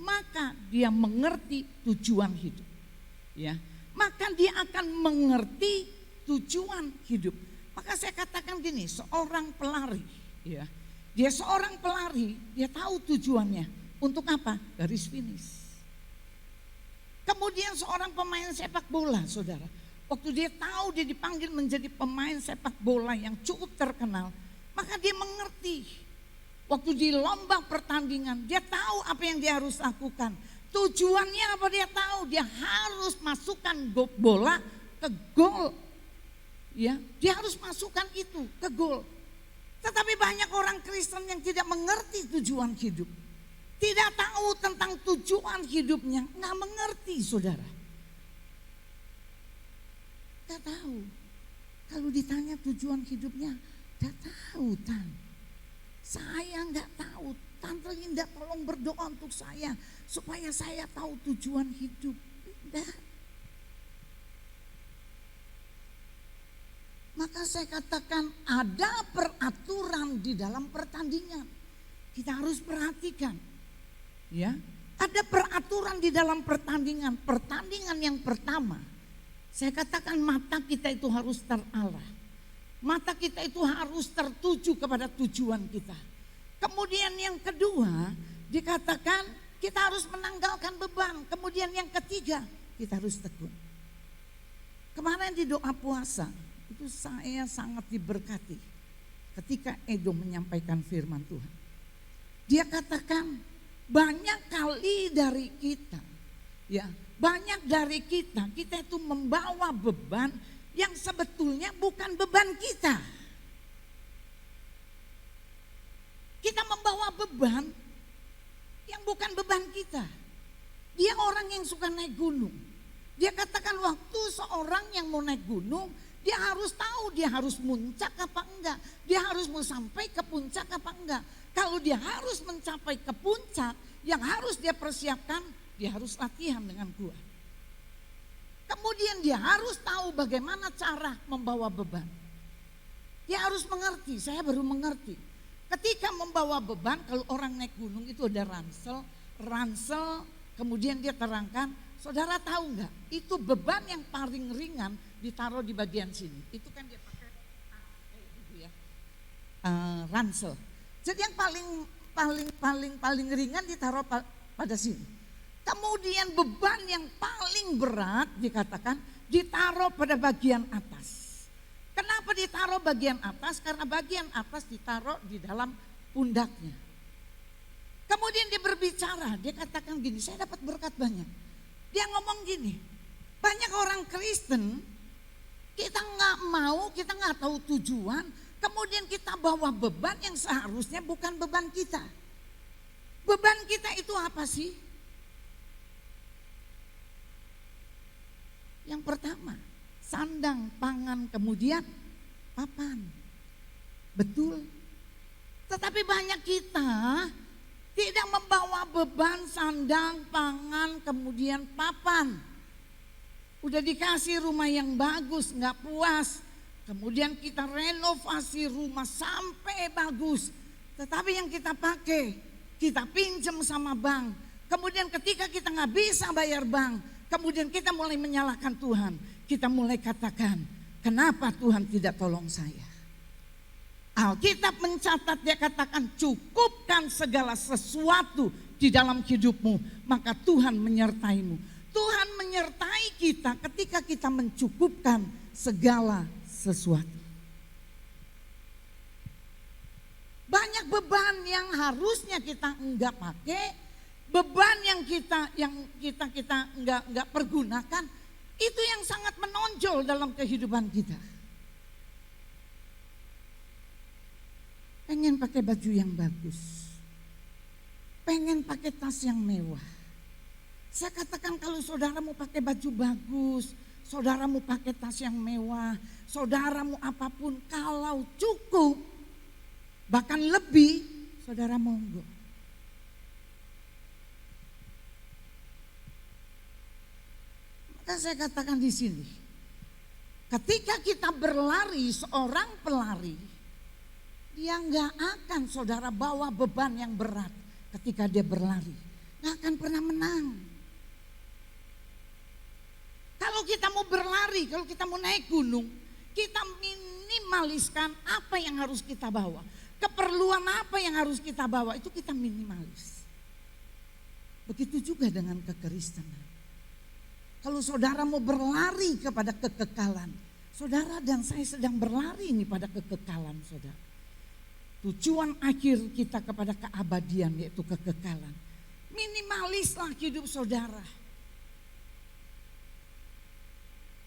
maka dia mengerti tujuan hidup. Ya, maka dia akan mengerti tujuan hidup. Maka saya katakan gini, seorang pelari, ya, dia seorang pelari, dia tahu tujuannya untuk apa? Garis finish. Kemudian seorang pemain sepak bola saudara, waktu dia tahu dia dipanggil menjadi pemain sepak bola yang cukup terkenal, maka dia mengerti. Waktu di lomba pertandingan dia tahu apa yang dia harus lakukan. Tujuannya apa dia tahu, dia harus masukkan bola ke gol. Ya, dia harus masukkan itu ke gol. Tetapi banyak orang Kristen yang tidak mengerti tujuan hidup. Tidak tahu tentang tujuan hidupnya, nggak mengerti saudara. Nggak tahu. Kalau ditanya tujuan hidupnya, nggak tahu Tan. Saya nggak tahu. Tante Linda tolong berdoa untuk saya supaya saya tahu tujuan hidup. Tidak. Maka saya katakan ada peraturan di dalam pertandingan. Kita harus perhatikan. Ya, ada peraturan di dalam pertandingan. Pertandingan yang pertama, saya katakan mata kita itu harus terarah. Mata kita itu harus tertuju kepada tujuan kita. Kemudian yang kedua, dikatakan kita harus menanggalkan beban. Kemudian yang ketiga, kita harus tekun. Kemarin di doa puasa, itu saya sangat diberkati ketika Edo menyampaikan firman Tuhan. Dia katakan, banyak kali dari kita, ya, banyak dari kita itu membawa beban yang sebetulnya bukan beban kita. Kita membawa beban yang bukan beban kita. Dia orang yang suka naik gunung. Dia katakan waktu seorang yang mau naik gunung, dia harus tahu dia harus muncak apa enggak. Dia harus mau sampai ke puncak apa enggak. Kalau dia harus mencapai ke puncak, yang harus dia persiapkan, dia harus latihan dengan kuat. Kemudian dia harus tahu bagaimana cara membawa beban. Dia harus mengerti, saya baru mengerti. Ketika membawa beban, kalau orang naik gunung itu ada ransel, kemudian dia terangkan. Saudara tahu nggak? Itu beban yang paling ringan ditaruh di bagian sini. Itu kan dia pakai gitu ya, ransel. Jadi yang paling ringan ditaruh pada sini. Kemudian beban yang paling berat dikatakan ditaruh pada bagian atas. Kenapa ditaruh bagian atas? Karena bagian atas ditaruh di dalam pundaknya. Kemudian dia berbicara, dia katakan gini, saya dapat berkat banyak. Dia ngomong gini, banyak orang Kristen, kita nggak mau, kita nggak tahu tujuan, kemudian kita bawa beban yang seharusnya bukan beban kita. Beban kita itu apa sih? Yang pertama, sandang, pangan, kemudian papan. Betul. Tetapi banyak kita tidak membawa beban sandang, pangan, kemudian papan. Udah dikasih rumah yang bagus, nggak puas. Kemudian kita renovasi rumah sampai bagus. Tetapi yang kita pakai, kita pinjam sama bank. Kemudian ketika kita nggak bisa bayar bank, kemudian kita mulai menyalahkan Tuhan. Kita mulai katakan, kenapa Tuhan tidak tolong saya? Alkitab mencatat, dia katakan cukupkan segala sesuatu di dalam hidupmu, maka Tuhan menyertaimu. Tuhan menyertai kita ketika kita mencukupkan segala sesuatu. Banyak beban yang harusnya kita enggak pakai, beban yang kita enggak pergunakan, itu yang sangat menonjol dalam kehidupan kita. Pengen pakai baju yang bagus, pengen pakai tas yang mewah. Saya katakan kalau saudaramu pakai baju bagus, saudaramu pakai tas yang mewah, saudaramu apapun, kalau cukup, bahkan lebih, saudara monggo. Maka saya katakan di sini, ketika kita berlari, seorang pelari, dia nggak akan saudara bawa beban yang berat ketika dia berlari, nggak akan pernah menang. Kalau kita mau berlari, kalau kita mau naik gunung, kita minimaliskan apa yang harus kita bawa, keperluan apa yang harus kita bawa, itu kita minimalis. Begitu juga dengan kekristenan. Kalau saudara mau berlari kepada kekekalan, saudara dan saya sedang berlari ini pada kekekalan, saudara. Tujuan akhir kita kepada keabadian yaitu kekekalan. Minimalislah hidup saudara.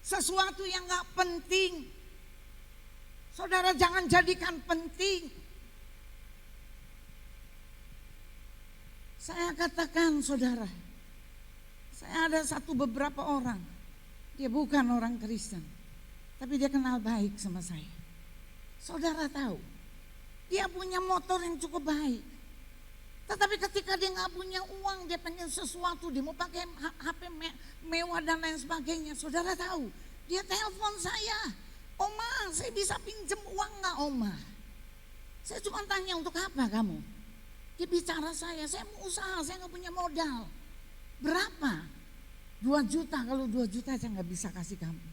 Sesuatu yang gak penting, saudara jangan jadikan penting. Saya katakan saudara, saya ada beberapa orang, dia bukan orang Kristen, tapi dia kenal baik sama saya. Saudara tahu, dia punya motor yang cukup baik. Tetapi ketika dia gak punya uang, dia pengen sesuatu, dia mau pakai HP mewah dan lain sebagainya. Saudara tahu, dia telepon saya, "Oma, saya bisa pinjam uang gak, Oma?" Saya cuma tanya, "Untuk apa kamu?" Dia bicara saya mau usaha, saya gak punya modal. "Berapa?" 2 juta, kalau 2 juta saya gak bisa kasih kamu.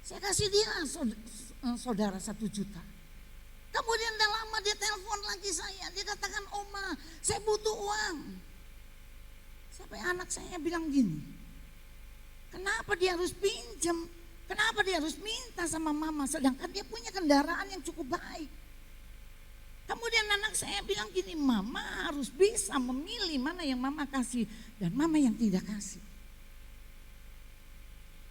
Saya kasih dia saudara 1 juta. Kemudian udah lama dia telepon lagi saya, dia katakan, "Oma, saya butuh uang." Sampai anak saya bilang gini, kenapa dia harus pinjam? Kenapa dia harus minta sama mama sedangkan dia punya kendaraan yang cukup baik? Kemudian anak saya bilang gini, "Mama harus bisa memilih mana yang mama kasih dan mama yang tidak kasih."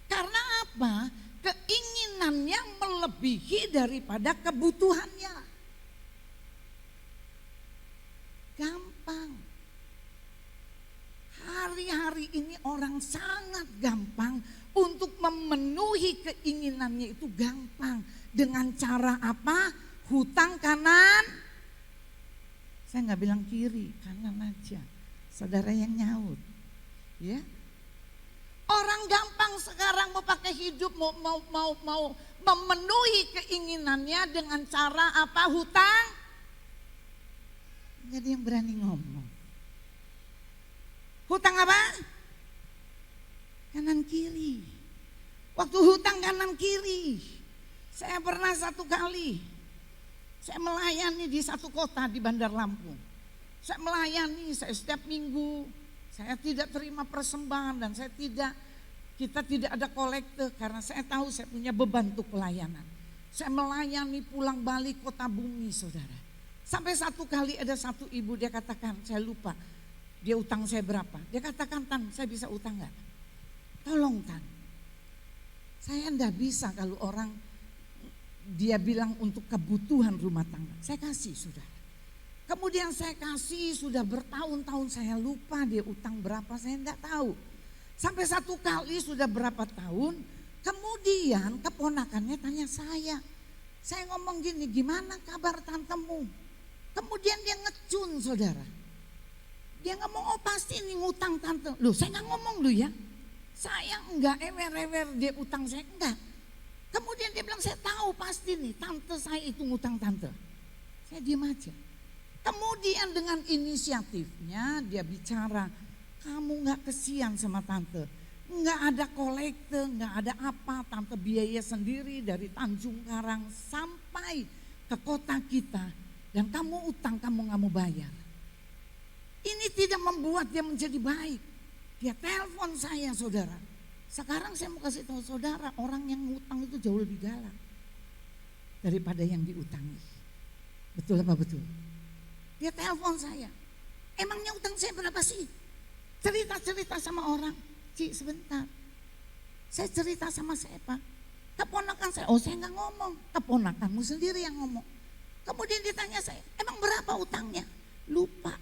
Karena apa? Keinginannya melebihi daripada kebutuhannya. Gampang. Hari-hari ini orang sangat gampang untuk memenuhi keinginannya, itu gampang. Dengan cara apa? Hutang kanan. Saya nggak bilang kiri, kanan aja. Saudara yang nyaut. Ya. Orang gampang sekarang mau pakai hidup, mau memenuhi keinginannya dengan cara apa? Hutang Gak ada yang berani ngomong. Hutang apa? Kanan kiri. Waktu hutang kanan kiri. Saya pernah satu kali. Saya melayani di satu kota di Bandar Lampung. Saya melayani, saya setiap minggu. Saya tidak terima persembahan dan kita tidak ada kolekte karena saya tahu saya punya beban untuk pelayanan. Saya melayani pulang balik kota bumi saudara. Sampai satu kali ada satu ibu dia katakan, saya lupa dia utang saya berapa. Dia katakan, Tan saya bisa utang gak? Tolong Tan. Saya enggak bisa kalau orang dia bilang untuk kebutuhan rumah tangga. Saya kasih saudara. Kemudian saya kasih sudah bertahun-tahun saya lupa dia utang berapa saya enggak tahu. Sampai satu kali sudah berapa tahun kemudian keponakannya tanya saya. Saya ngomong gini, gimana kabar tantemu? Kemudian dia ngecun saudara. Dia ngomong, oh pasti ini ngutang tante. Loh saya nggak ngomong loh ya. Saya enggak ewer-ewer dia utang saya enggak. Kemudian dia bilang saya tahu pasti nih tante saya itu ngutang tante. Saya diam aja. Kemudian dengan inisiatifnya dia bicara, kamu enggak kesian sama tante. Enggak ada kolekte, enggak ada apa, tante biaya sendiri dari Tanjung Karang sampai ke kota kita. Dan kamu utang kamu nggak mau bayar. Ini tidak membuat dia menjadi baik. Dia telepon saya saudara. Sekarang saya mau kasih tahu saudara, orang yang ngutang itu jauh lebih galak daripada yang diutangi. Betul apa betul? Dia telepon saya. Emangnya utang saya berapa sih? Cerita-cerita sama orang. Cik sebentar. Saya cerita sama siapa? Keponakan saya. Oh saya nggak ngomong. Keponakanmu sendiri yang ngomong. Kemudian ditanya saya, emang berapa utangnya? Lupa.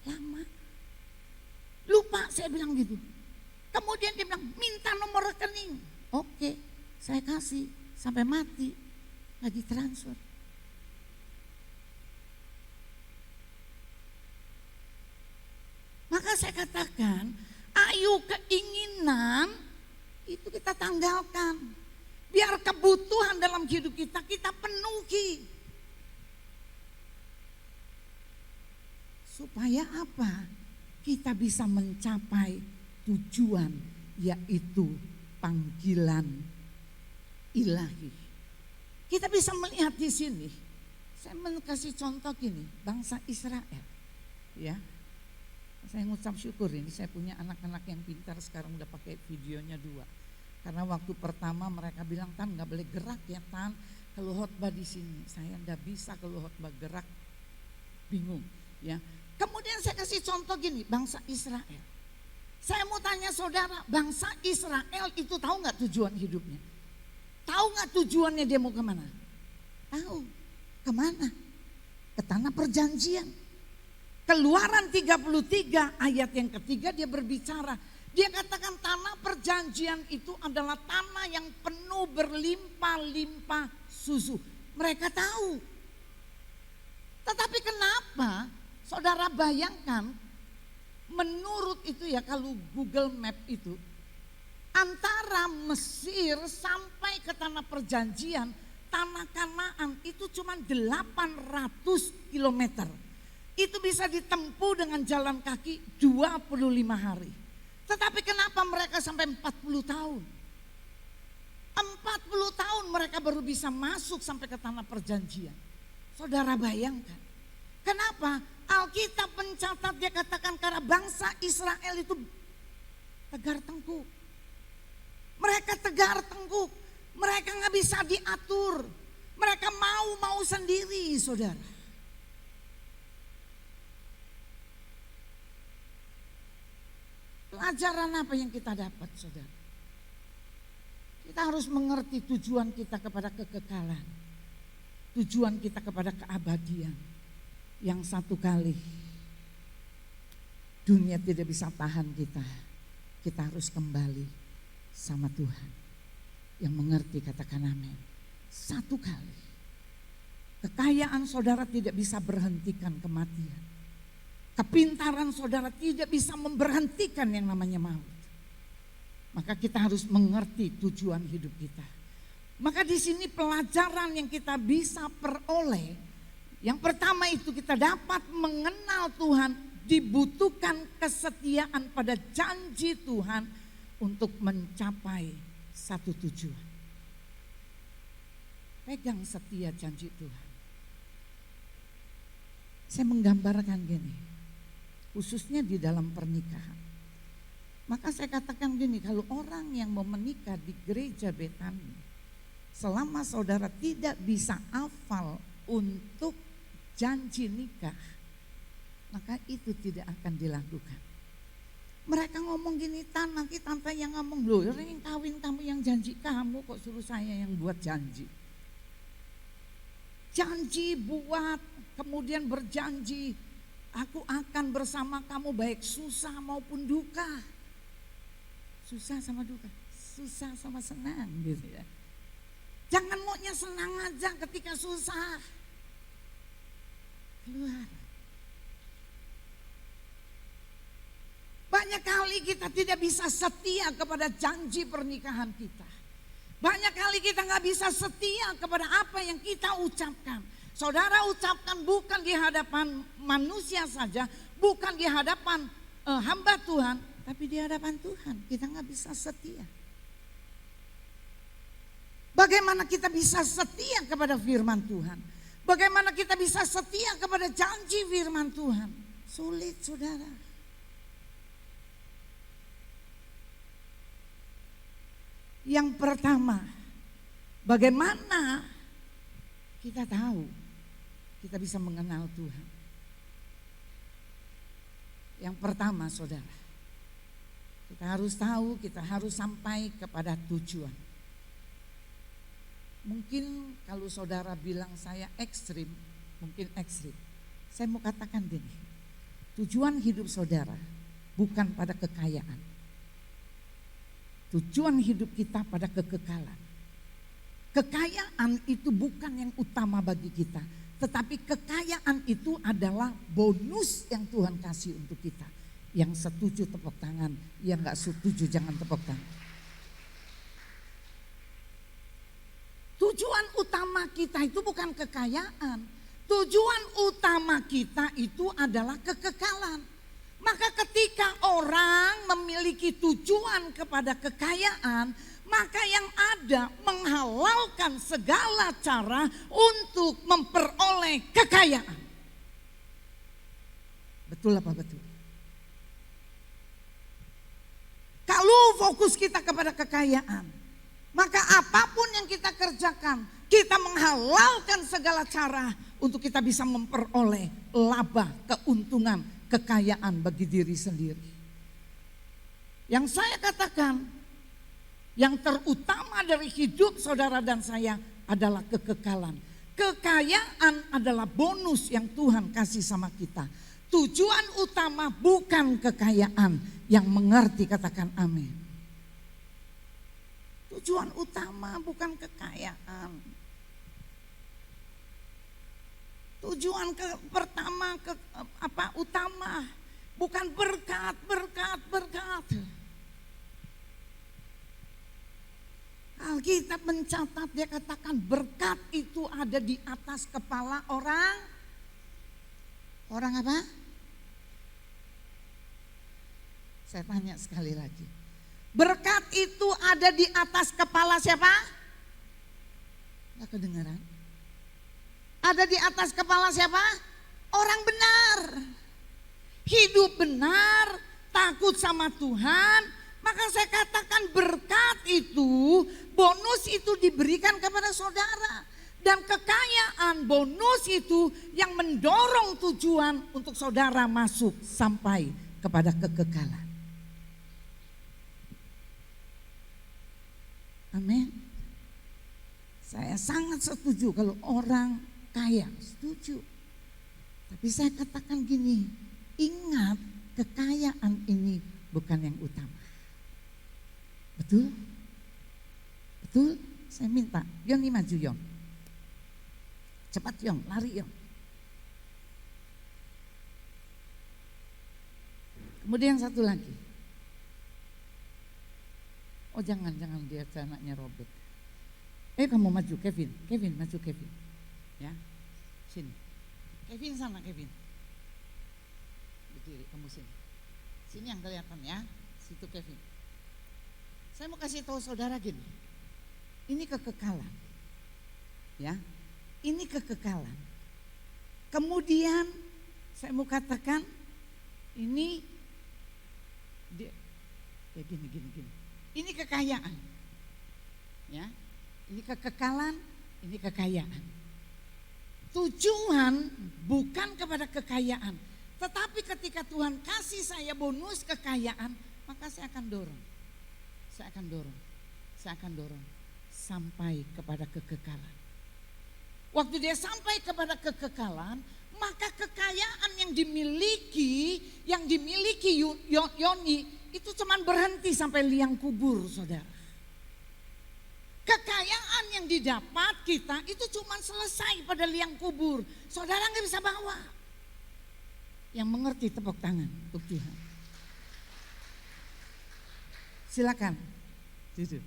Lama. Lupa saya bilang gitu. Kemudian dia bilang minta nomor rekening. Oke, saya kasih sampai mati. Lagi transfer. Maka saya katakan, ayo keinginan itu kita tanggalkan. Biar kebutuhan dalam hidup kita penuhi. Supaya apa? Kita bisa mencapai tujuan yaitu panggilan ilahi. Kita bisa melihat di sini. Saya mau kasih contoh gini, bangsa Israel. Ya. Saya ngucap syukur ini saya punya anak-anak yang pintar sekarang udah pakai videonya 2. Karena waktu pertama mereka bilang Tan nggak boleh gerak ya Tan kalau khotbah di sini. Saya nggak bisa kalau khotbah gerak, bingung ya. Kemudian saya kasih contoh gini, bangsa Israel. Saya mau tanya saudara, bangsa Israel itu tahu nggak tujuan hidupnya? Tahu nggak tujuannya dia mau kemana? Tahu, kemana? Ke tanah perjanjian. Keluaran 33 ayat yang ketiga dia berbicara. Dia katakan tanah perjanjian itu adalah tanah yang penuh berlimpah-limpah susu. Mereka tahu. Tetapi kenapa saudara bayangkan menurut itu ya kalau Google Map itu antara Mesir sampai ke tanah perjanjian tanah Kanaan itu cuma 800 kilometer. Itu bisa ditempuh dengan jalan kaki 25 hari. Tetapi kenapa mereka sampai 40 tahun? 40 tahun mereka baru bisa masuk sampai ke tanah perjanjian. Saudara bayangkan. Kenapa? Alkitab mencatat dia katakan karena bangsa Israel itu tegar tengkuk. Mereka tegar tengkuk. Mereka gak bisa diatur. Mereka mau sendiri saudara. Pelajaran apa yang kita dapat saudara? Kita harus mengerti tujuan kita kepada kekekalan. Tujuan kita kepada keabadian. Yang satu kali dunia tidak bisa tahan kita. Kita harus kembali sama Tuhan. Yang mengerti katakan amin. Satu kali. Kekayaan saudara tidak bisa berhentikan kematian. Kepintaran saudara tidak bisa memberhentikan yang namanya maut. Maka kita harus mengerti tujuan hidup kita. Maka di sini pelajaran yang kita bisa peroleh Yang pertama itu kita dapat mengenal Tuhan, dibutuhkan kesetiaan pada janji Tuhan untuk mencapai satu tujuan. Pegang setia janji Tuhan. Saya menggambarkan gini, khususnya di dalam pernikahan. Maka saya katakan gini, kalau orang yang mau menikah di gereja Betani, selama saudara tidak bisa hafal untuk janji nikah, maka itu tidak akan dilakukan. Mereka ngomong gini, nanti tante yang ngomong, loh orang yang kawin kamu yang janji kamu, kok suruh saya yang buat janji. Janji buat, kemudian berjanji, aku akan bersama kamu baik susah maupun duka. Susah sama duka, susah sama senang gitu ya. Jangan maunya senang aja ketika susah. Keluar. Banyak kali kita tidak bisa setia kepada janji pernikahan kita. Banyak kali kita nggak bisa setia kepada apa yang kita ucapkan. Saudara ucapkan bukan di hadapan manusia saja, bukan di hadapan hamba Tuhan, tapi di hadapan Tuhan kita nggak bisa setia. Bagaimana kita bisa setia kepada firman Tuhan? Bagaimana kita bisa setia kepada janji firman Tuhan? Sulit, saudara. Yang pertama, bagaimana kita tahu kita bisa mengenal Tuhan? Yang pertama, saudara, kita harus tahu, kita harus sampai kepada tujuan. Mungkin kalau saudara bilang saya ekstrim, mungkin ekstrim. Saya mau katakan gini, tujuan hidup saudara bukan pada kekayaan. Tujuan hidup kita pada kekekalan. Kekayaan itu bukan yang utama bagi kita, tetapi kekayaan itu adalah bonus yang Tuhan kasih untuk kita. Yang setuju tepuk tangan, yang gak setuju jangan tepuk tangan. Tujuan utama kita itu bukan kekayaan. Tujuan utama kita itu adalah kekekalan. Maka ketika orang memiliki tujuan kepada kekayaan, maka yang ada menghalalkan segala cara untuk memperoleh kekayaan. Betul apa betul? Kalau fokus kita kepada kekayaan, maka apapun yang kita kerjakan, kita menghalalkan segala cara untuk kita bisa memperoleh laba, keuntungan, kekayaan bagi diri sendiri. Yang saya katakan, yang terutama dari hidup saudara dan saya adalah kekekalan. Kekayaan adalah bonus yang Tuhan kasih sama kita. Tujuan utama bukan kekayaan. Yang mengerti katakan amin. Tujuan utama bukan kekayaan. Tujuan utama bukan berkat. Alkitab mencatat, dia katakan berkat itu ada di atas kepala orang. Orang apa? Saya tanya sekali lagi. Berkat itu ada di atas kepala siapa? Gak kedengaran. Ada di atas kepala siapa? Orang benar. Hidup benar, takut sama Tuhan. Maka saya katakan berkat itu, bonus itu diberikan kepada saudara. Dan kekayaan bonus itu yang mendorong tujuan untuk saudara masuk sampai kepada kekekalan. Amin. Saya sangat setuju kalau orang kaya, setuju. Tapi saya katakan gini, ingat kekayaan ini bukan yang utama. Betul? Betul? Saya minta, Yon maju Yon. Cepat Yon, lari Yon. Kemudian satu lagi. Oh jangan dia anaknya Robert. Kamu maju Kevin maju Kevin. Ya, sini. Kevin sana, Kevin. Berdiri, kamu sini. Sini yang kelihatan ya, situ Kevin. Saya mau kasih tahu saudara gini, ini kekekalan. Ya, ini kekekalan. Kemudian saya mau katakan ini dia, ya gini. Ini kekayaan. Ya. Ini kekekalan, ini kekayaan. Tujuan bukan kepada kekayaan, tetapi ketika Tuhan kasih saya bonus kekayaan, maka saya akan dorong. Saya akan dorong sampai kepada kekekalan. Waktu dia sampai kepada kekekalan, maka kekayaan yang dimiliki Yoni itu cuma berhenti sampai liang kubur, saudara. Kekayaan yang didapat kita itu cuma selesai pada liang kubur. Saudara nggak bisa bawa. Yang mengerti tepuk tangan untuk Tuhan. Silakan. Duduk.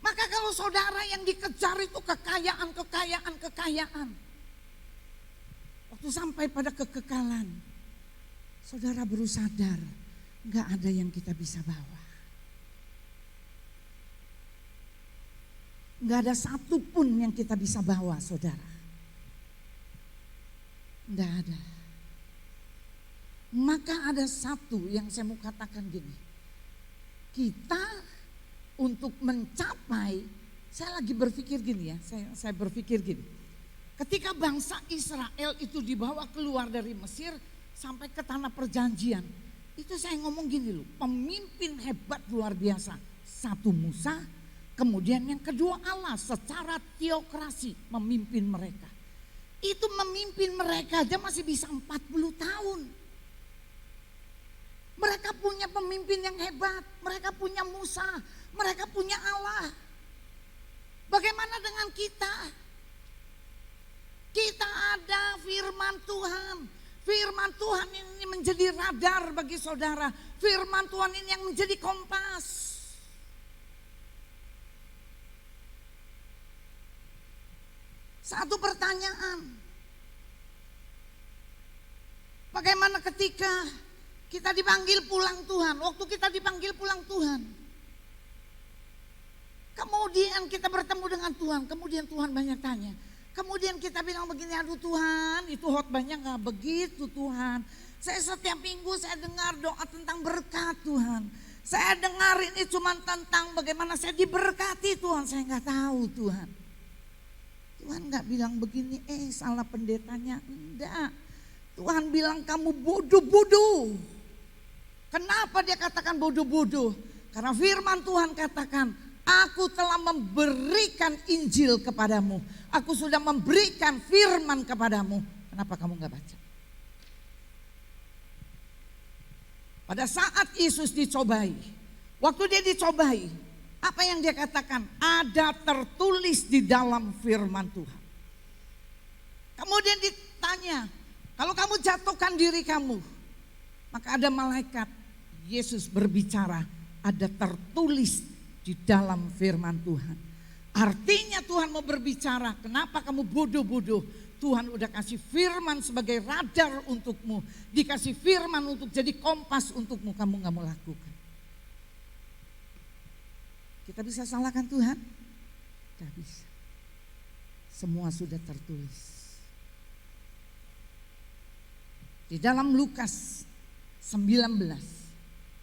Maka kalau saudara yang dikejar itu kekayaan. Waktu sampai pada kekekalan, saudara baru sadar nggak ada yang kita bisa bawa. Nggak ada satupun yang kita bisa bawa, saudara. Nggak ada. Maka ada satu yang saya mau katakan gini. Kita untuk mencapai, saya lagi berpikir gini ya, saya berpikir gini. Ketika bangsa Israel itu dibawa keluar dari Mesir sampai ke tanah perjanjian, itu saya ngomong gini loh, pemimpin hebat luar biasa. Satu Musa, kemudian yang kedua Allah secara teokrasi memimpin mereka. Itu memimpin mereka aja masih bisa 40 tahun. Mereka punya pemimpin yang hebat, mereka punya Musa, mereka punya Allah. Bagaimana dengan kita? Kita ada firman Tuhan. Firman Tuhan ini menjadi radar bagi saudara. Firman Tuhan ini yang menjadi kompas. Satu pertanyaan. Bagaimana ketika kita dipanggil pulang Tuhan? Waktu kita dipanggil pulang Tuhan. Kemudian kita bertemu dengan Tuhan. Kemudian Tuhan banyak tanya. Kemudian kita bilang begini, aduh Tuhan itu khotbahnya gak begitu Tuhan. Saya setiap minggu saya dengar doa tentang berkat Tuhan. Saya dengar ini cuma tentang bagaimana saya diberkati Tuhan. Saya gak tahu Tuhan. Tuhan gak bilang begini, salah pendetanya. Enggak. Tuhan bilang kamu bodoh-bodoh. Kenapa dia katakan bodoh-bodoh? Karena firman Tuhan katakan, aku telah memberikan Injil kepadamu. Aku sudah memberikan firman kepadamu. Kenapa kamu gak baca? Pada saat Yesus dicobai, waktu dia dicobai, apa yang dia katakan? Ada tertulis di dalam firman Tuhan. Kemudian ditanya, kalau kamu jatuhkan diri kamu, maka ada malaikat. Yesus berbicara, ada tertulis di dalam firman Tuhan. Artinya Tuhan mau berbicara, kenapa kamu bodoh-bodoh? Tuhan udah kasih firman sebagai radar untukmu. Dikasih firman untuk jadi kompas untukmu, kamu gak mau lakukan. Kita bisa salahkan Tuhan? Gak bisa. Semua sudah tertulis. Di dalam Lukas 19,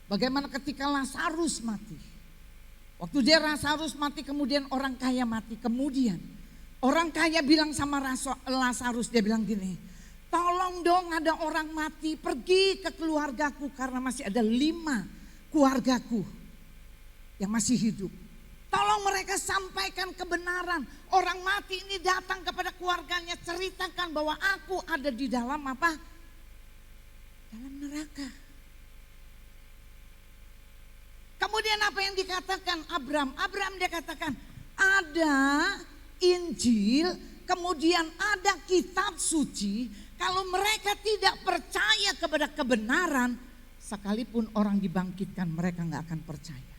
bagaimana ketika Lazarus mati. Waktu dia Lazarus mati, kemudian orang kaya mati. Kemudian orang kaya bilang sama Lazarus, dia bilang gini, tolong dong ada orang mati, pergi ke keluargaku karena masih ada 5 keluargaku yang masih hidup. Tolong mereka sampaikan kebenaran. Orang mati ini datang kepada keluarganya, ceritakan bahwa aku ada di dalam apa? Dalam neraka. Kemudian apa yang dikatakan Abraham? Abraham dia katakan ada Injil, kemudian ada kitab suci. Kalau mereka tidak percaya kepada kebenaran, sekalipun orang dibangkitkan mereka gak akan percaya.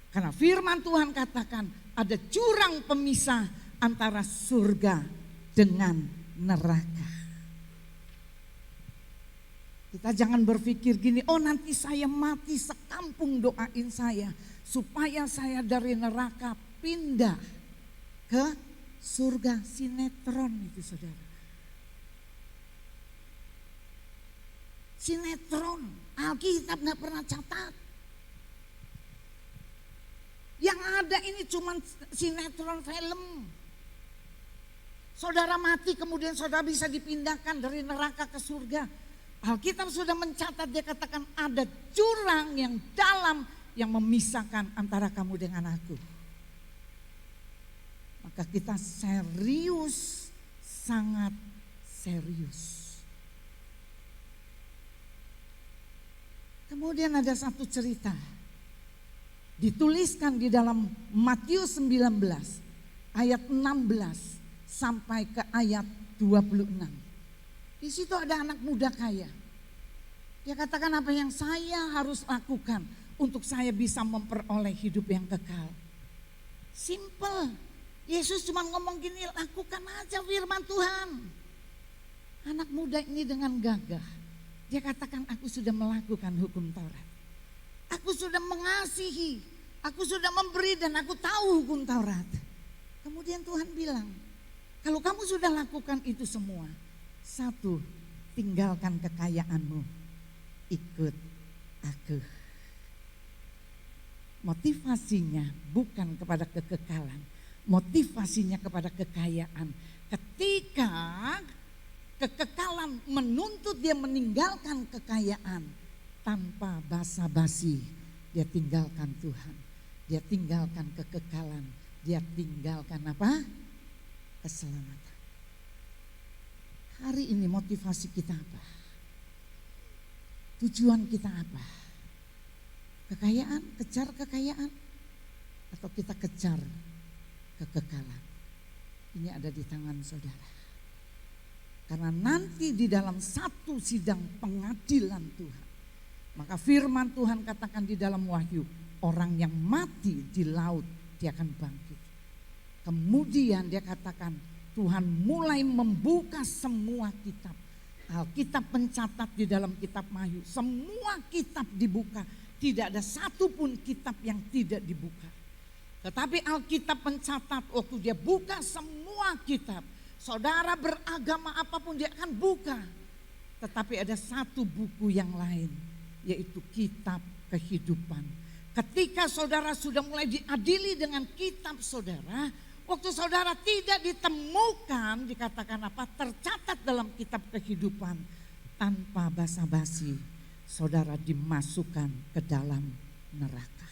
Karena firman Tuhan katakan ada jurang pemisah antara surga dengan neraka. Kita jangan berpikir gini, oh nanti saya mati sekampung doain saya supaya saya dari neraka pindah ke surga. Sinetron itu saudara. Sinetron, Alkitab gak pernah catat. Yang ada ini cuma sinetron film. Saudara mati kemudian saudara bisa dipindahkan dari neraka ke surga. Alkitab sudah mencatat, dia katakan ada jurang yang dalam yang memisahkan antara kamu dengan aku. Maka kita serius, sangat serius. Kemudian ada satu cerita. Dituliskan di dalam Matius 19 ayat 16 sampai ke ayat 26. Di situ ada anak muda kaya. Dia katakan apa yang saya harus lakukan untuk saya bisa memperoleh hidup yang kekal. Simple. Yesus cuma ngomong gini, lakukan aja firman Tuhan. Anak muda ini dengan gagah. Dia katakan aku sudah melakukan hukum Taurat. Aku sudah mengasihi, aku sudah memberi dan aku tahu hukum Taurat. Kemudian Tuhan bilang, kalau kamu sudah lakukan itu semua, satu, tinggalkan kekayaanmu, ikut aku. Motivasinya bukan kepada kekekalan, motivasinya kepada kekayaan. Ketika kekekalan menuntut dia meninggalkan kekayaan, tanpa basa-basi dia tinggalkan Tuhan, dia tinggalkan kekekalan, dia tinggalkan apa? Keselamatan. Hari ini motivasi kita apa? Tujuan kita apa? Kekayaan, kejar kekayaan, atau kita kejar kekekalan? Ini ada di tangan saudara. Karena nanti di dalam satu sidang pengadilan Tuhan, maka firman Tuhan katakan di dalam Wahyu, orang yang mati di laut dia akan bangkit. Kemudian dia katakan Tuhan mulai membuka semua kitab. Alkitab mencatat di dalam kitab Wahyu, semua kitab dibuka. Tidak ada satupun kitab yang tidak dibuka. Tetapi Alkitab mencatat waktu dia buka semua kitab, saudara beragama apapun dia akan buka. Tetapi ada satu buku yang lain, yaitu kitab kehidupan. Ketika saudara sudah mulai diadili dengan kitab saudara, waktu saudara tidak ditemukan, dikatakan apa? Tercatat dalam kitab kehidupan, tanpa basa-basi saudara dimasukkan ke dalam neraka.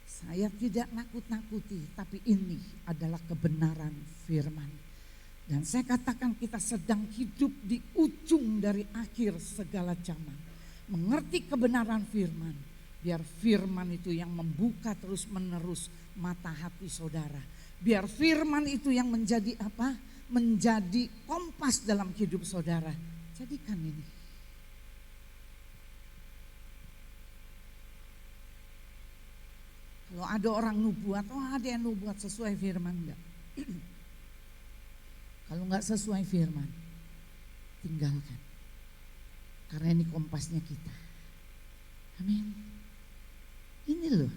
Saya tidak nakut-nakuti, tapi ini adalah kebenaran firman. Dan saya katakan kita sedang hidup di ujung dari akhir segala zaman. Mengerti kebenaran firman. Biar firman itu yang membuka terus menerus mata hati saudara. Biar firman itu yang menjadi apa? Menjadi kompas dalam hidup saudara. Jadikan ini. Kalau ada orang nubuat, oh ada yang nubuat sesuai firman enggak? Kalau enggak sesuai firman, tinggalkan. Karena ini kompasnya kita. Amin. Ini loh.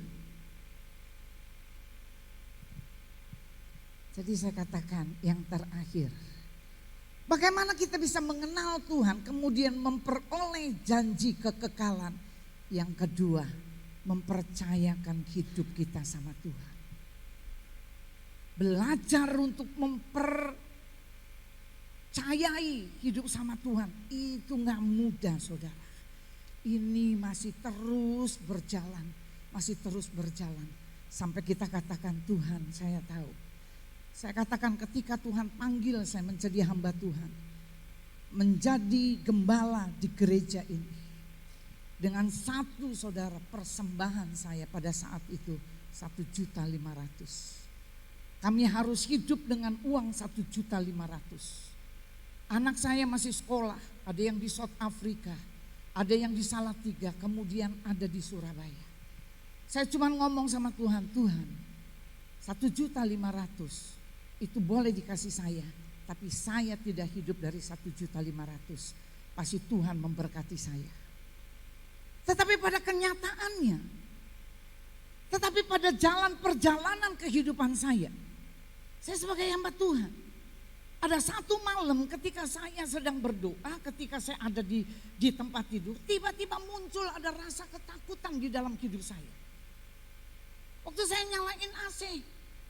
Jadi saya katakan yang terakhir. Bagaimana kita bisa mengenal Tuhan kemudian memperoleh janji kekekalan. Yang kedua, mempercayakan hidup kita sama Tuhan. Belajar untuk mempercayai hidup sama Tuhan. Itu gak mudah saudara. Ini masih terus berjalan. Masih terus berjalan. Sampai kita katakan Tuhan saya tahu. Saya katakan ketika Tuhan panggil saya menjadi hamba Tuhan. Menjadi gembala di gereja ini. Dengan satu saudara persembahan saya pada saat itu 1.500.000. Kami harus hidup dengan uang 1.500.000. Anak saya masih sekolah, ada yang di South Africa, ada yang di Salatiga, kemudian ada di Surabaya. Saya cuma ngomong sama Tuhan, Tuhan 1.500.000 itu boleh dikasih saya, tapi saya tidak hidup dari 1.500.000. Pasti Tuhan memberkati saya. Tetapi pada kenyataannya, tetapi pada jalan perjalanan kehidupan saya sebagai hamba Tuhan, ada satu malam ketika saya sedang berdoa, ketika saya ada di tempat tidur, tiba-tiba muncul ada rasa ketakutan di dalam hidup saya. Waktu saya nyalain AC,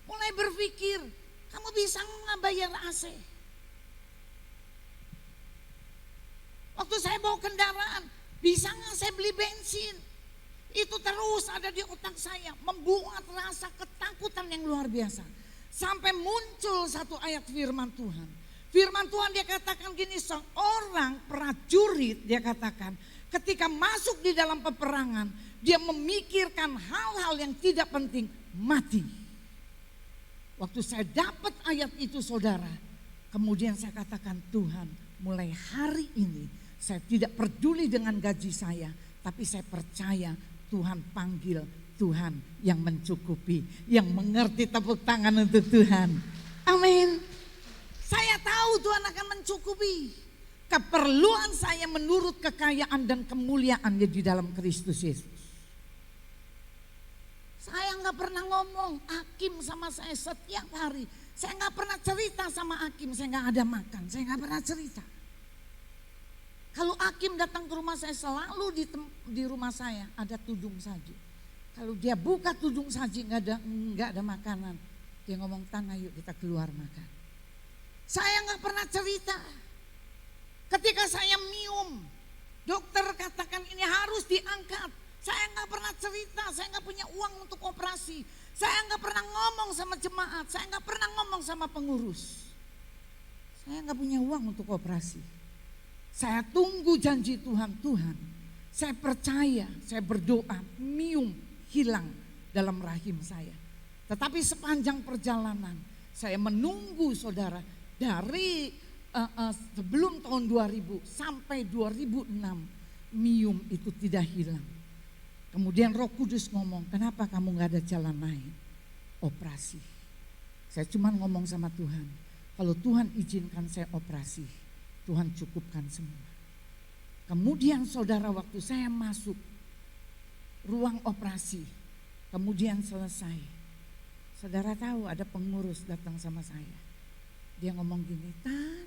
mulai berpikir, kamu bisa nggak bayar AC? Waktu saya bawa kendaraan, bisa nggak saya beli bensin? Itu terus ada di otak saya, membuat rasa ketakutan yang luar biasa. Sampai muncul satu ayat firman Tuhan. Firman Tuhan dia katakan gini, seorang prajurit dia katakan ketika masuk di dalam peperangan, dia memikirkan hal-hal yang tidak penting, mati. Waktu saya dapat ayat itu saudara, kemudian saya katakan, Tuhan, mulai hari ini saya tidak peduli dengan gaji saya, tapi saya percaya Tuhan panggil Tuhan yang mencukupi, yang mengerti. Tepuk tangan untuk Tuhan. Amin. Saya tahu Tuhan akan mencukupi keperluan saya menurut kekayaan dan kemuliaannya di dalam Kristus Yesus. Saya nggak pernah ngomong Hakim sama saya setiap hari. Saya nggak pernah cerita sama Hakim, saya nggak ada makan, saya nggak pernah cerita. Kalau Hakim datang ke rumah saya, selalu di rumah saya ada tudung saji. Kalau dia buka tudung saji nggak ada makanan, dia ngomong, Tan, ayo kita keluar makan. Saya nggak pernah cerita. Ketika saya mium, dokter katakan ini harus diangkat. Saya nggak pernah cerita, saya nggak punya uang untuk operasi. Saya nggak pernah ngomong sama jemaat, saya nggak pernah ngomong sama pengurus. Saya nggak punya uang untuk operasi. Saya tunggu janji Tuhan, saya percaya, saya berdoa, mium hilang dalam rahim saya. Tetapi sepanjang perjalanan saya menunggu saudara dari sebelum tahun 2000 sampai 2006 mium itu tidak hilang. Kemudian Roh Kudus ngomong, kenapa kamu gak ada jalan lain? Operasi. Saya cuma ngomong sama Tuhan, kalau Tuhan izinkan saya operasi, Tuhan cukupkan semua. Kemudian saudara, waktu saya masuk ruang operasi, kemudian selesai. Saudara tahu ada pengurus datang sama saya. Dia ngomong gini, Tan,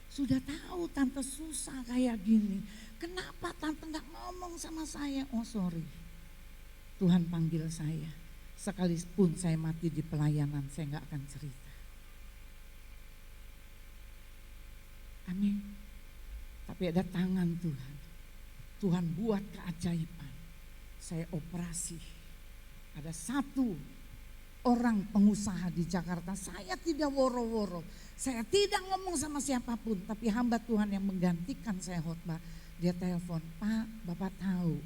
sudah tahu tante susah kayak gini. Kenapa tante gak ngomong sama saya? Oh sorry, Tuhan panggil saya. Sekalipun saya mati di pelayanan, saya gak akan cerita. Amin. Tapi ada tangan Tuhan. Tuhan buat keajaiban. Saya operasi. Ada satu orang pengusaha di Jakarta, saya tidak woro-woro. Saya tidak ngomong sama siapapun, tapi hamba Tuhan yang menggantikan saya khotbah. Dia telepon, Pak, Bapak tahu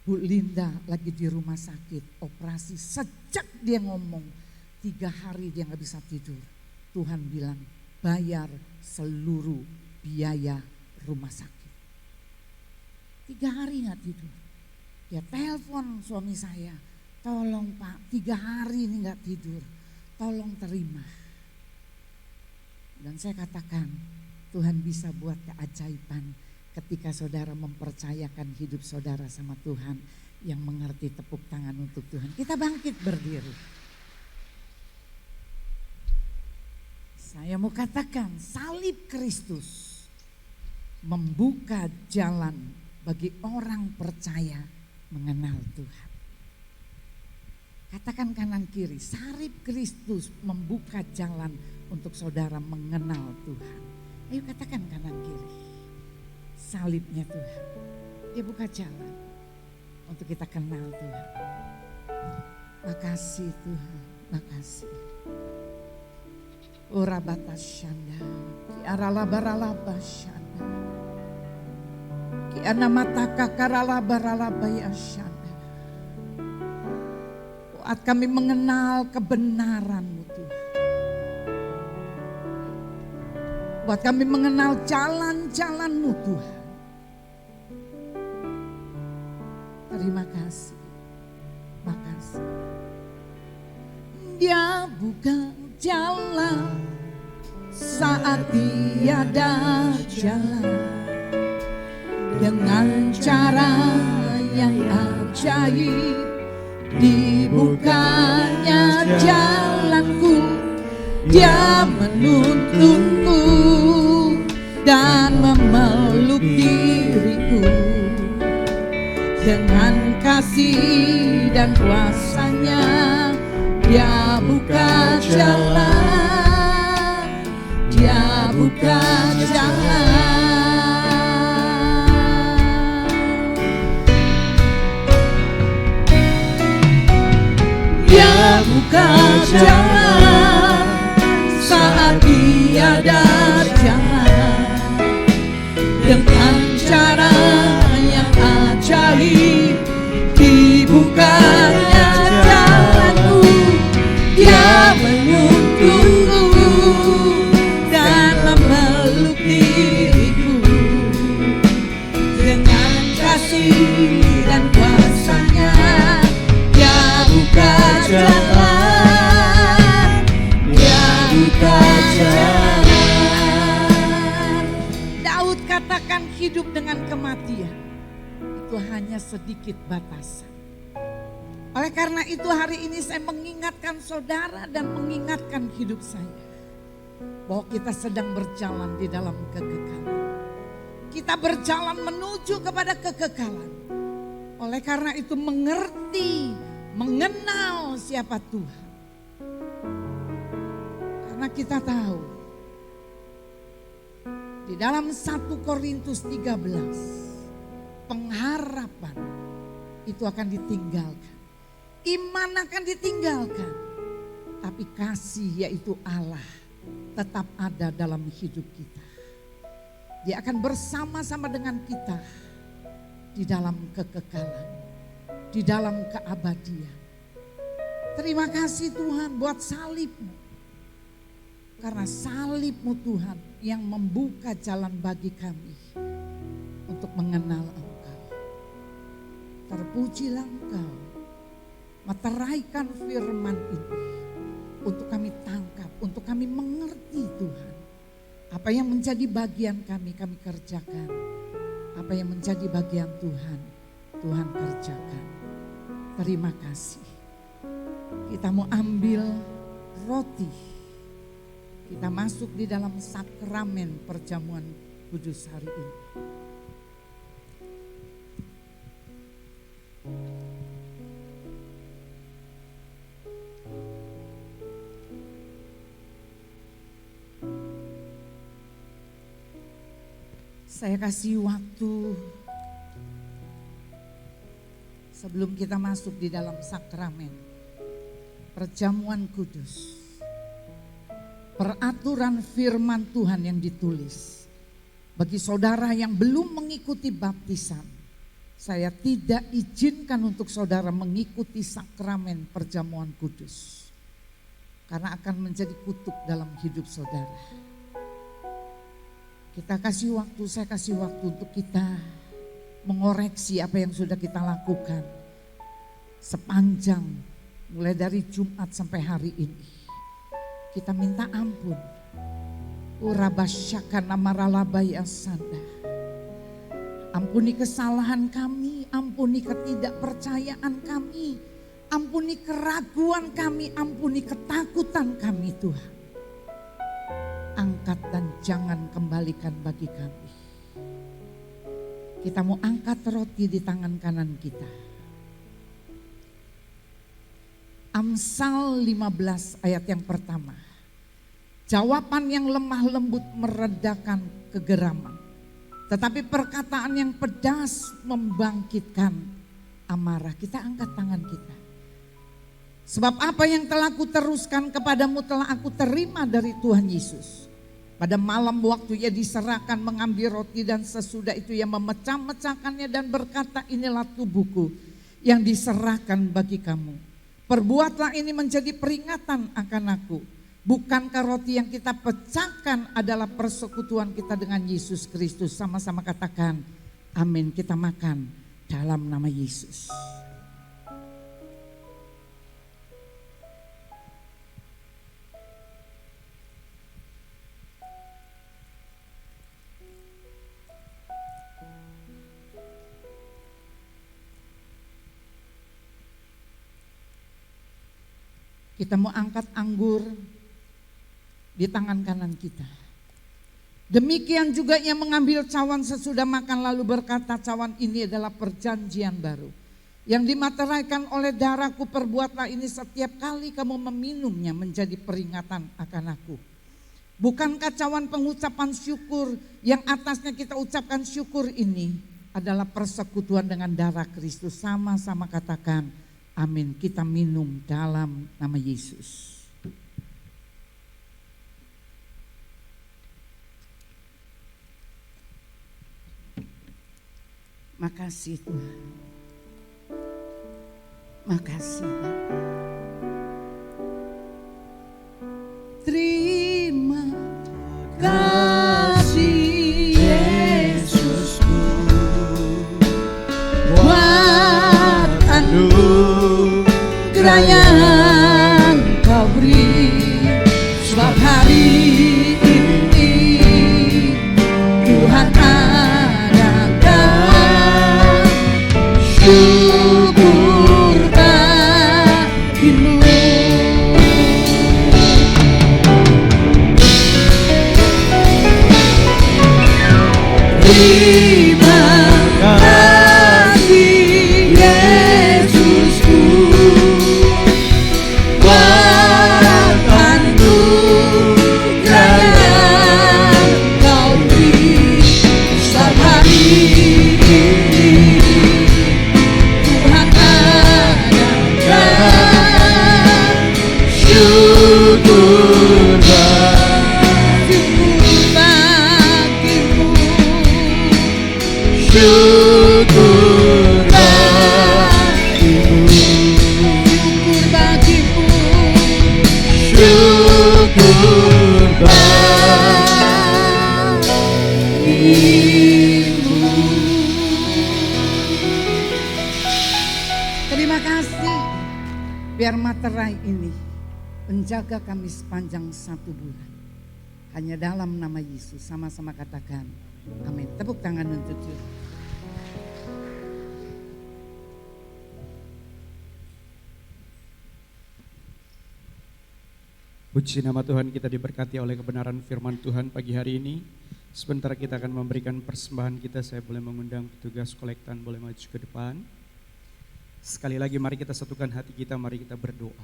Bu Linda lagi di rumah sakit, operasi. Sejak dia ngomong, 3 hari dia gak bisa tidur. Tuhan bilang, bayar seluruh biaya rumah sakit. 3 hari gak tidur. Dia telepon suami saya, tolong Pak, 3 hari ini gak tidur, tolong terima. Dan saya katakan, Tuhan bisa buat keajaiban ketika saudara mempercayakan hidup saudara sama Tuhan yang mengerti. Tepuk tangan untuk Tuhan. Kita bangkit berdiri. Saya mau katakan salib Kristus membuka jalan bagi orang percaya mengenal Tuhan. Katakan kanan kiri, salib Kristus membuka jalan untuk saudara mengenal Tuhan. Ayo katakan kanan kiri, salibnya Tuhan, dia buka jalan untuk kita kenal Tuhan. Makasih Tuhan, makasih. Ora batasyanda, ki arala baralaba syanda, ki anamataka karala baralaba yasyanda. Saat kami mengenal kebenaran-Mu Tuhan, buat kami mengenal jalan-jalan-Mu Tuhan. Terima kasih, makasih. Dia buka jalan saat tiada jalan, dengan cara yang ajaib dibukanya jalanku. Dia menuntunku dan memeluk diriku, dengan kasih dan kuasanya Dia buka jalan, Dia buka jalan. Dia buka jalan saat tiada jalan, dengan cara yang ajaib dibukanya jalanku. Dia menuntunku dan memeluk diriku, dengan kasih dan kuasanya Dia buka jalan, Dia buka jalan. Daud katakan hidup dengan kematian itu hanya sedikit batasan. Oleh karena itu hari ini saya mengingatkan saudara dan mengingatkan hidup saya bahwa kita sedang berjalan di dalam kekekalan. Kita berjalan menuju kepada kekekalan. Oleh karena itu mengerti, mengenal siapa Tuhan. Karena kita tahu di dalam 1 Korintus 13 pengharapan itu akan ditinggalkan. Iman akan ditinggalkan. Tapi kasih yaitu Allah tetap ada dalam hidup kita. Dia akan bersama-sama dengan kita di dalam kekekalan, di dalam keabadian. Terima kasih Tuhan buat salib-Mu. Karena salib-Mu Tuhan yang membuka jalan bagi kami untuk mengenal Engkau. Terpujilah Engkau, meteraikan firman ini untuk kami tangkap, untuk kami mengerti Tuhan. Apa yang menjadi bagian kami, kami kerjakan. Apa yang menjadi bagian Tuhan, Tuhan kerjakan. Terima kasih. Kita mau ambil roti. Kita masuk di dalam sakramen perjamuan kudus hari ini. Saya kasih waktu sebelum kita masuk di dalam sakramen perjamuan kudus. Peraturan firman Tuhan yang ditulis. Bagi saudara yang belum mengikuti baptisan, saya tidak izinkan untuk saudara mengikuti sakramen perjamuan kudus. Karena akan menjadi kutuk dalam hidup saudara. Kita kasih waktu, saya kasih waktu untuk kita mengoreksi apa yang sudah kita lakukan sepanjang mulai dari Jumat sampai hari ini. Kita minta ampun. Urabasyakan amaralabai asanda. Ampuni kesalahan kami, ampuni ketidakpercayaan kami, ampuni keraguan kami, ampuni ketakutan kami Tuhan. Angkat dan jangan kembalikan bagi kami. Kita mau angkat roti di tangan kanan kita. Amsal 15 ayat yang pertama. Jawaban yang lemah lembut meredakan kegeraman. Tetapi perkataan yang pedas membangkitkan amarah. Kita angkat tangan kita. Sebab apa yang telah kuteruskan kepadamu telah aku terima dari Tuhan Yesus. Pada malam waktu ia diserahkan mengambil roti dan sesudah itu ia memecah-mecahkannya dan berkata, inilah tubuhku yang diserahkan bagi kamu. Perbuatlah ini menjadi peringatan akan aku. Bukankah roti yang kita pecahkan adalah persekutuan kita dengan Yesus Kristus? Sama-sama katakan amin. Kita makan dalam nama Yesus. Kita mau angkat anggur di tangan kanan kita. Demikian juga ia mengambil cawan sesudah makan lalu berkata, cawan ini adalah perjanjian baru yang dimateraikan oleh darahku. Perbuatlah ini setiap kali kamu meminumnya menjadi peringatan akan aku. Bukankah cawan pengucapan syukur yang atasnya kita ucapkan syukur ini adalah persekutuan dengan darah Kristus? Sama-sama katakan amin. Kita minum dalam nama Yesus. Makasih Tuhan. Makasih Bapak. Terima kasih Yesusku buat anugerah yang Kau beri. Sebab hari ini Tuhan adakan syukur bagimu. Terima kasih Yesusku buat anugerah yang Kau beri. Sebab hari ini Tuhan adakan syukur bagimu. Syukur bagimu. Syukur bagimu. Syukur bagimu. Terima kasih. Biar materai ini menjaga kami sepanjang 1 bulan. Hanya dalam nama Yesus. Sama-sama katakan amin. Tepuk tangan untuk Tuhan. Puji nama Tuhan, kita diberkati oleh kebenaran firman Tuhan pagi hari ini. Sebentar kita akan memberikan persembahan kita. Saya boleh mengundang petugas kolektan boleh maju ke depan. Sekali lagi mari kita satukan hati kita, mari kita berdoa.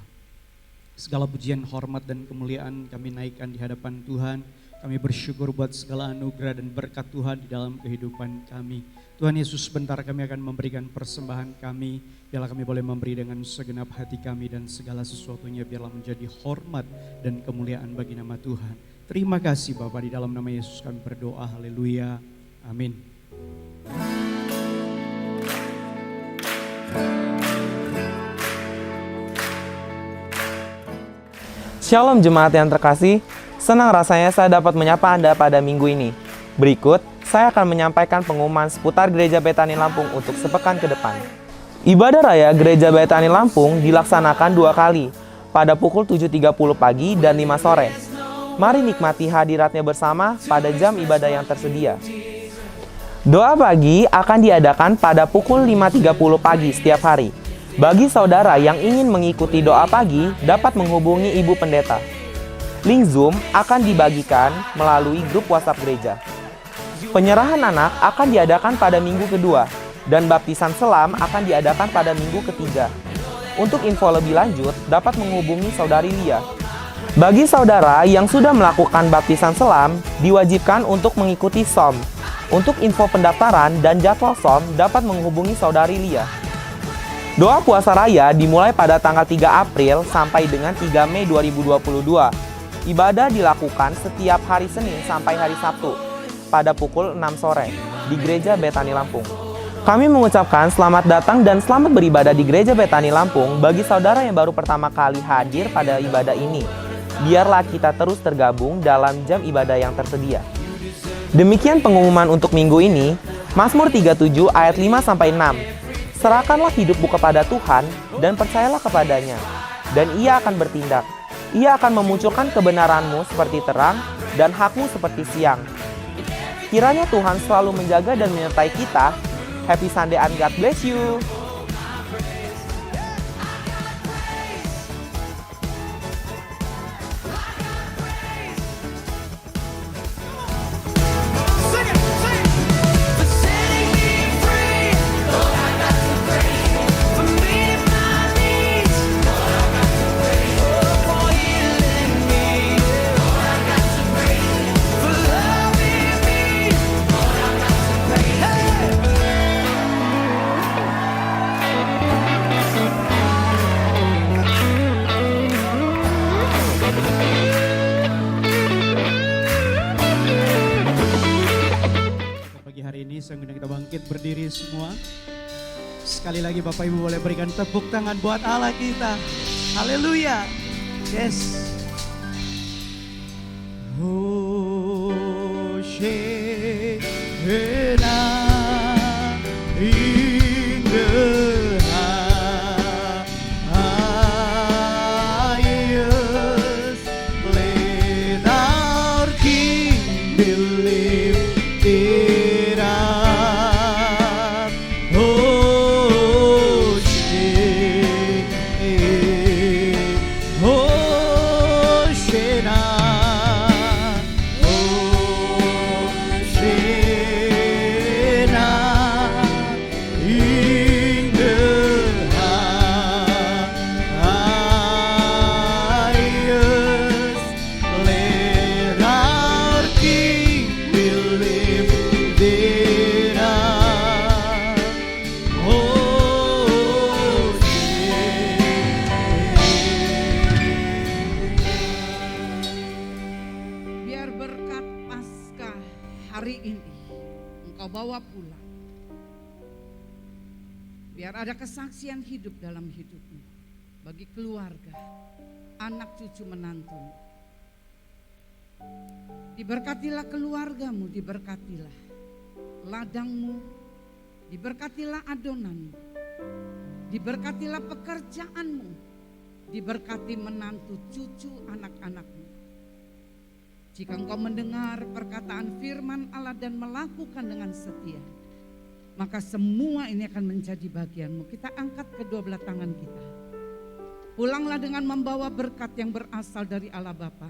Segala pujian, hormat dan kemuliaan kami naikkan di hadapan Tuhan. Kami bersyukur buat segala anugerah dan berkat Tuhan di dalam kehidupan kami. Tuhan Yesus, sebentar kami akan memberikan persembahan kami. Biarlah kami boleh memberi dengan segenap hati kami dan segala sesuatunya biarlah menjadi hormat dan kemuliaan bagi nama Tuhan. Terima kasih Bapa, di dalam nama Yesus kami berdoa. Haleluya. Amin. Shalom jemaat yang terkasih, senang rasanya saya dapat menyapa Anda pada minggu ini. Berikut, saya akan menyampaikan pengumuman seputar Gereja Betani Lampung untuk sepekan ke depan. Ibadah Raya Gereja Betani Lampung dilaksanakan 2 kali, pada pukul 7.30 pagi dan 5 sore. Mari nikmati hadiratnya bersama pada jam ibadah yang tersedia. Doa pagi akan diadakan pada pukul 5.30 pagi setiap hari. Bagi saudara yang ingin mengikuti doa pagi, dapat menghubungi Ibu Pendeta. Link Zoom akan dibagikan melalui grup WhatsApp gereja. Penyerahan anak akan diadakan pada minggu kedua, dan baptisan selam akan diadakan pada minggu ketiga. Untuk info lebih lanjut, dapat menghubungi Saudari Lia. Bagi saudara yang sudah melakukan baptisan selam, diwajibkan untuk mengikuti SOM. Untuk info pendaftaran dan jadwal SOM, dapat menghubungi Saudari Lia. Doa puasa raya dimulai pada tanggal 3 April sampai dengan 3 Mei 2022. Ibadah dilakukan setiap hari Senin sampai hari Sabtu pada pukul 6 sore di Gereja Betani Lampung. Kami mengucapkan selamat datang dan selamat beribadah di Gereja Betani Lampung bagi saudara yang baru pertama kali hadir pada ibadah ini. Biarlah kita terus tergabung dalam jam ibadah yang tersedia. Demikian pengumuman untuk minggu ini. Mazmur 37 ayat 5-6. Serahkanlah hidupmu kepada Tuhan dan percayalah kepadanya, dan Ia akan bertindak. Ia akan memunculkan kebenaranmu seperti terang dan hakmu seperti siang. Kiranya Tuhan selalu menjaga dan menyertai kita. Happy Sunday and God bless you. berdiri semua. Sekali lagi Bapak Ibu boleh berikan tepuk tangan buat Allah kita. Haleluya. Yes. Hosanna in the highest. Let our King be lifted up. Hosanna. In the highest, let our King be lifted up. Biar berkat Paskah hari ini engkau bawa pulang. Biar ada kesaksian hidup dalam hidupmu, bagi keluarga, anak cucu menantumu. Diberkatilah keluargamu, diberkatilah ladangmu, diberkatilah adonanmu, diberkatilah pekerjaanmu, diberkati menantu cucu anak-anakmu. Jika engkau mendengar perkataan firman Allah dan melakukan dengan setia, maka semua ini akan menjadi bagianmu. Kita angkat kedua belah tangan kita. Pulanglah dengan membawa berkat yang berasal dari Allah Bapa,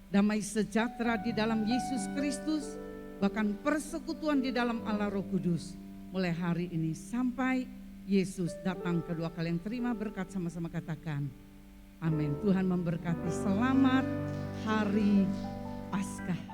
damai sejahtera di dalam Yesus Kristus, bahkan persekutuan di dalam Allah Roh Kudus. Mulai hari ini sampai Yesus datang kedua kali. Yang terima berkat sama-sama katakan amin. Tuhan memberkati. Selamat hari Paskah.